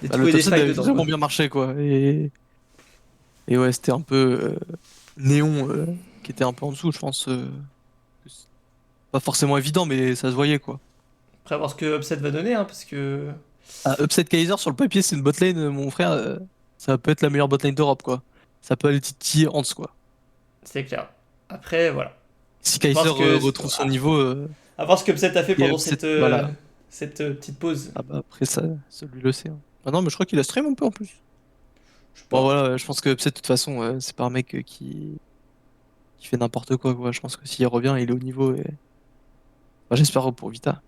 Bah, trouver le top des 7 failles avait dedans. vraiment Quoi. bien marché, quoi. Et ouais, c'était un peu Néon qui était un peu en dessous, je pense. Pas forcément évident, mais ça se voyait, quoi. Après, voir ce que Upset va donner, hein, parce que. Ah, Upset Kaiser sur le papier, c'est une botlane, mon frère. Ça peut être la meilleure botlane d'Europe, quoi. Ça peut aller titiller Hans, quoi. C'est clair. Après, voilà. Si À voir Kaiser ce que, retrouve son niveau, à voir ce que Upset a fait et pendant Upset, voilà. cette petite pause. Ah bah après, ça, lui le sait. Hein. Ah non, mais je crois qu'il a stream un peu en plus. Je sais Bon, pas. voilà, je pense que Upset, de toute façon, c'est pas un mec qui fait n'importe quoi, quoi. Je pense que s'il revient, il est au niveau. Et... Enfin, j'espère pour Vita.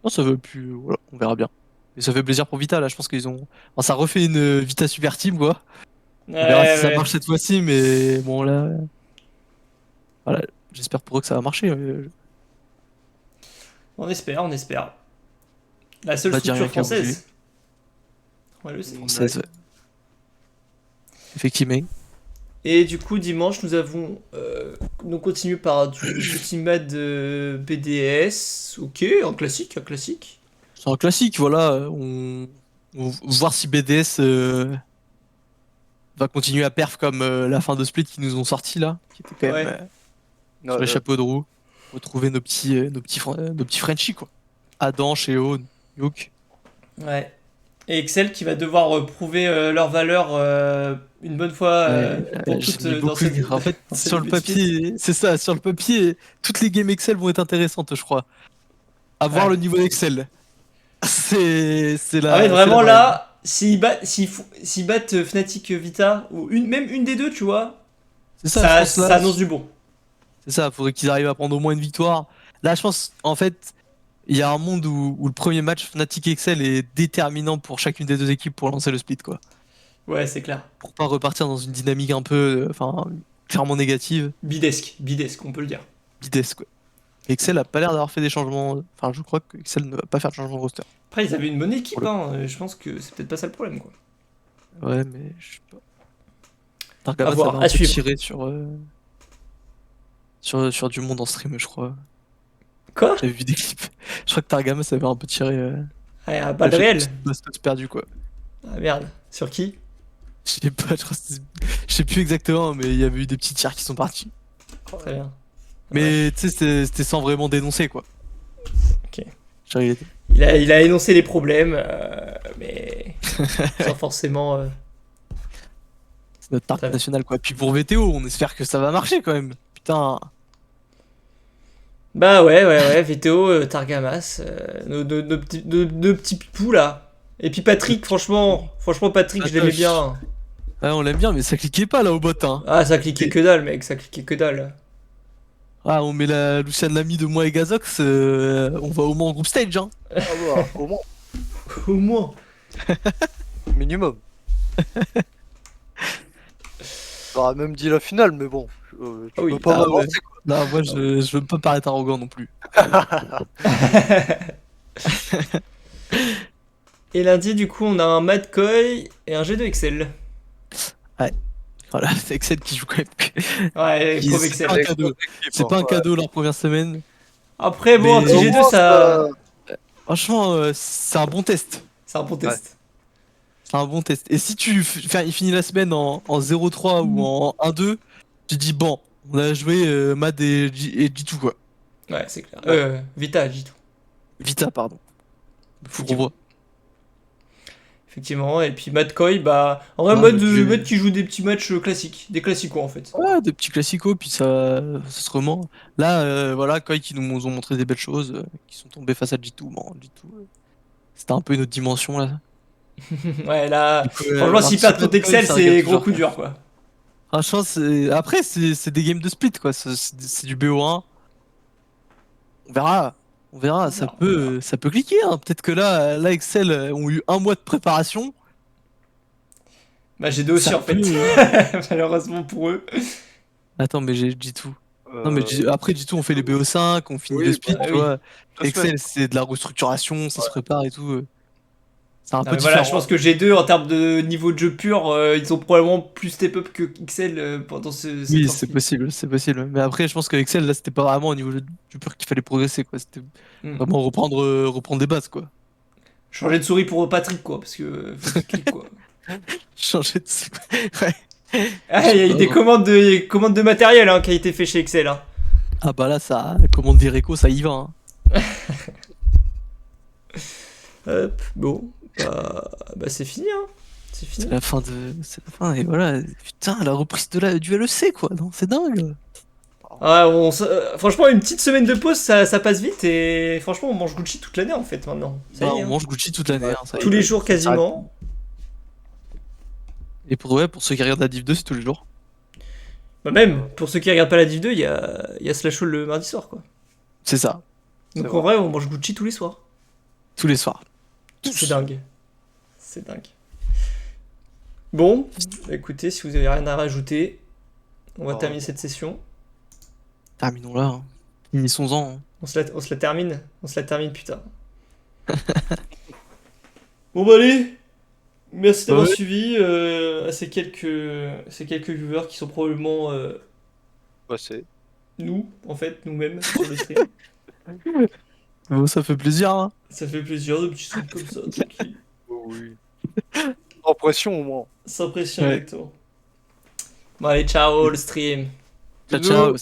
Non, ça veut plus. Voilà, on verra bien. Mais ça fait plaisir pour Vita, là. Je pense qu'ils ont. Enfin, ça refait une Vita Super Team, quoi. Ouais, On verra si ça ouais. marche cette fois-ci, mais bon, là. Voilà, j'espère pour eux que ça va marcher. On espère, on espère. La On seule va dire structure rien qu'à bouger. française. Ouais, le sait. Française, ouais. Effectivement. Et du coup, dimanche, nous continuons par du petit mad BDS. Ok, un classique, un classique. C'est un classique, voilà. On va voir si BDS va continuer à perf comme la fin de Split qu'ils nous ont sorti là, qui était quand même Ouais, Non, sur les chapeaux de roue. Retrouver nos petits Frenchies quoi. Adam, Sheo, Youk. ouais. Et Excel qui va devoir prouver leur valeur une bonne fois pour J'ai toutes mis dans beaucoup. cette En fait, dans cette sur le début de split. papier, c'est ça. Sur le papier, toutes les games Excel vont être intéressantes, je crois. À voir Ouais. le niveau d'Excel. C'est Ah ouais, la vraiment vibe. là, s'ils battent Fnatic Vita, ou même une des deux, tu vois, C'est ça, je pense ça là. annonce du bon. C'est ça, faudrait qu'ils arrivent à prendre au moins une victoire. Là, je pense, en fait, Il y a un monde où le premier match Fnatic Excel est déterminant pour chacune des deux équipes pour lancer le split, quoi. Ouais, c'est clair. Pour pas repartir dans une dynamique un peu, enfin, clairement négative, Bidesque, on peut le dire. bidesque, quoi. Excel a pas l'air d'avoir fait des changements. Enfin, je crois que Excel ne va pas faire de changement de roster. Après, ils avaient une bonne équipe, hein. Je pense que c'est peut-être pas ça le problème, quoi. Ouais, mais je sais pas. À Targamas voir, avait un à peu suivre. tiré sur du monde en stream, je crois. Quoi? J'avais vu des clips. Je crois que Targamas avait un peu tiré. Ah, à Il a balle fait une réelle. petite bastos perdue, quoi. Ah merde. Sur qui? Je sais pas, je sais plus exactement, mais il y avait eu des petits tirs qui sont partis. Très bien. Mais tu sais, c'était sans vraiment dénoncer, quoi. Ok. Genre, il était- Il a énoncé les problèmes, mais sans forcément. C'est notre Très target bien. national, quoi. Puis pour VTO, on espère que ça va marcher, quand même. Putain. Bah ouais, VTO, Targamas, nos petits pipous là. Et puis Patrick, franchement Patrick, je l'aimais bien. Ouais, on l'aime bien, mais ça cliquait pas, là, au bot, hein. Ah, ça cliquait que dalle, mec, ça cliquait que dalle. Ah, on met la Luciane Lamy de moi et Gazox, on va au moins en groupe stage, hein. Ah bah, au moins, Au moins. minimum. J'aurais même dit la finale, mais bon, tu Ah oui. peux pas Ah m'avancer, ouais. Non, moi, je veux pas paraître arrogant non plus. Et lundi, du coup, on a un Mad Koi et un G2 Excel. Voilà, c'est Excel qui joue quand même. Ouais, Ils- pauvre c'est Excel. pas un quoi. cadeau. C'est Bon, pas un ouais. cadeau leur première semaine. Après, bon, un Mais- petit Au G2, moins, ça. Franchement, c'est un bon test. C'est un bon test. C'est un bon test. Et si il finit la semaine en 0-3 ou en 1-2, tu dis bon, on a joué Mad et G2, quoi. Ouais, c'est clair. Ouais. Vita, G2. Vita, pardon. Faut Effectivement. revoir. Effectivement, et puis Mad Koi, bah. En vrai, Ah, mode, mais mode qui joue des petits matchs classiques. Des classicos en fait. Ouais, des petits classicos, puis ça se rement. Là, voilà, Koi qui nous ont montré des belles choses, qui sont tombés face à G2. Bon, G2, c'était un peu une autre dimension, là. Ouais, là. Du coup, Franchement, un s'ils petit perdent Mad contre Excel, Koi, ça régale c'est gros toujours, coup quoi. dur, quoi. Franchement, après, c'est des games de split, quoi. C'est du BO1. On verra. On verra, On verra. ça peut cliquer, hein. Peut-être que là, Excel ont eu un mois de préparation. Bah, G2 aussi, Ça en fait. peut. Malheureusement pour eux. Attends, mais j'ai G2. Non, mais après G2, on fait les BO5, on finit oui, le split, bah, tu oui. vois. 2 semaines. Excel, c'est de la restructuration, ça se prépare et tout. C'est un Non, peu mais voilà, différent. je pense que G2, en termes de niveau de jeu pur, ils ont probablement plus step up que XL pendant cette Oui, sortie. c'est possible, c'est possible. Mais après, je pense que Excel, là, c'était pas vraiment au niveau du pur qu'il fallait progresser, quoi. C'était Hmm. vraiment reprendre des bases, quoi. Changer de souris pour Patrick, quoi, parce que faut qu'il clique, quoi. Changer de... Ouais. Ah, il y a eu des commandes de matériel hein, qui a été fait chez Excel. Hein. Ah bah là, ça, comment dire Echo, ça y va, hein. Hop, bon, bah c'est fini, hein. C'est fini. C'est la fin, et voilà. Putain, la reprise du LEC, quoi. Non, c'est dingue. Ah, franchement, une petite semaine de pause, ça passe vite et franchement, on mange Gucci toute l'année en fait maintenant. Ça Bah, y est, on hein. mange Gucci toute l'année, Ouais. hein, ça y Tous est. les jours quasiment. Et pour ceux qui regardent la Div 2, c'est tous les jours. Bah, même, pour ceux qui regardent pas la Div 2, il y a Slash Hall le mardi soir, quoi. C'est ça, Donc C'est en vrai, on mange Gucci tous les soirs. tous les soirs. C'est dingue. C'est dingue. Bon, écoutez, si vous avez rien à rajouter, on va Oh. terminer cette session. Terminons-la, hein. Finissons-en, hein. On se la termine. On se la termine, putain. Bon bah allez. Merci d'avoir Ouais. suivi à ces quelques viewers qui sont probablement Ouais, c'est. nous, en fait, nous-mêmes sur le stream. Bon, ça fait plaisir, hein. Ça fait plaisir de petits streams comme ça, tranquille. Oh, oui. En pression au moins. Sans pression, Ouais. exactement. Bon allez, ciao le stream. Ciao, Bisous. ciao.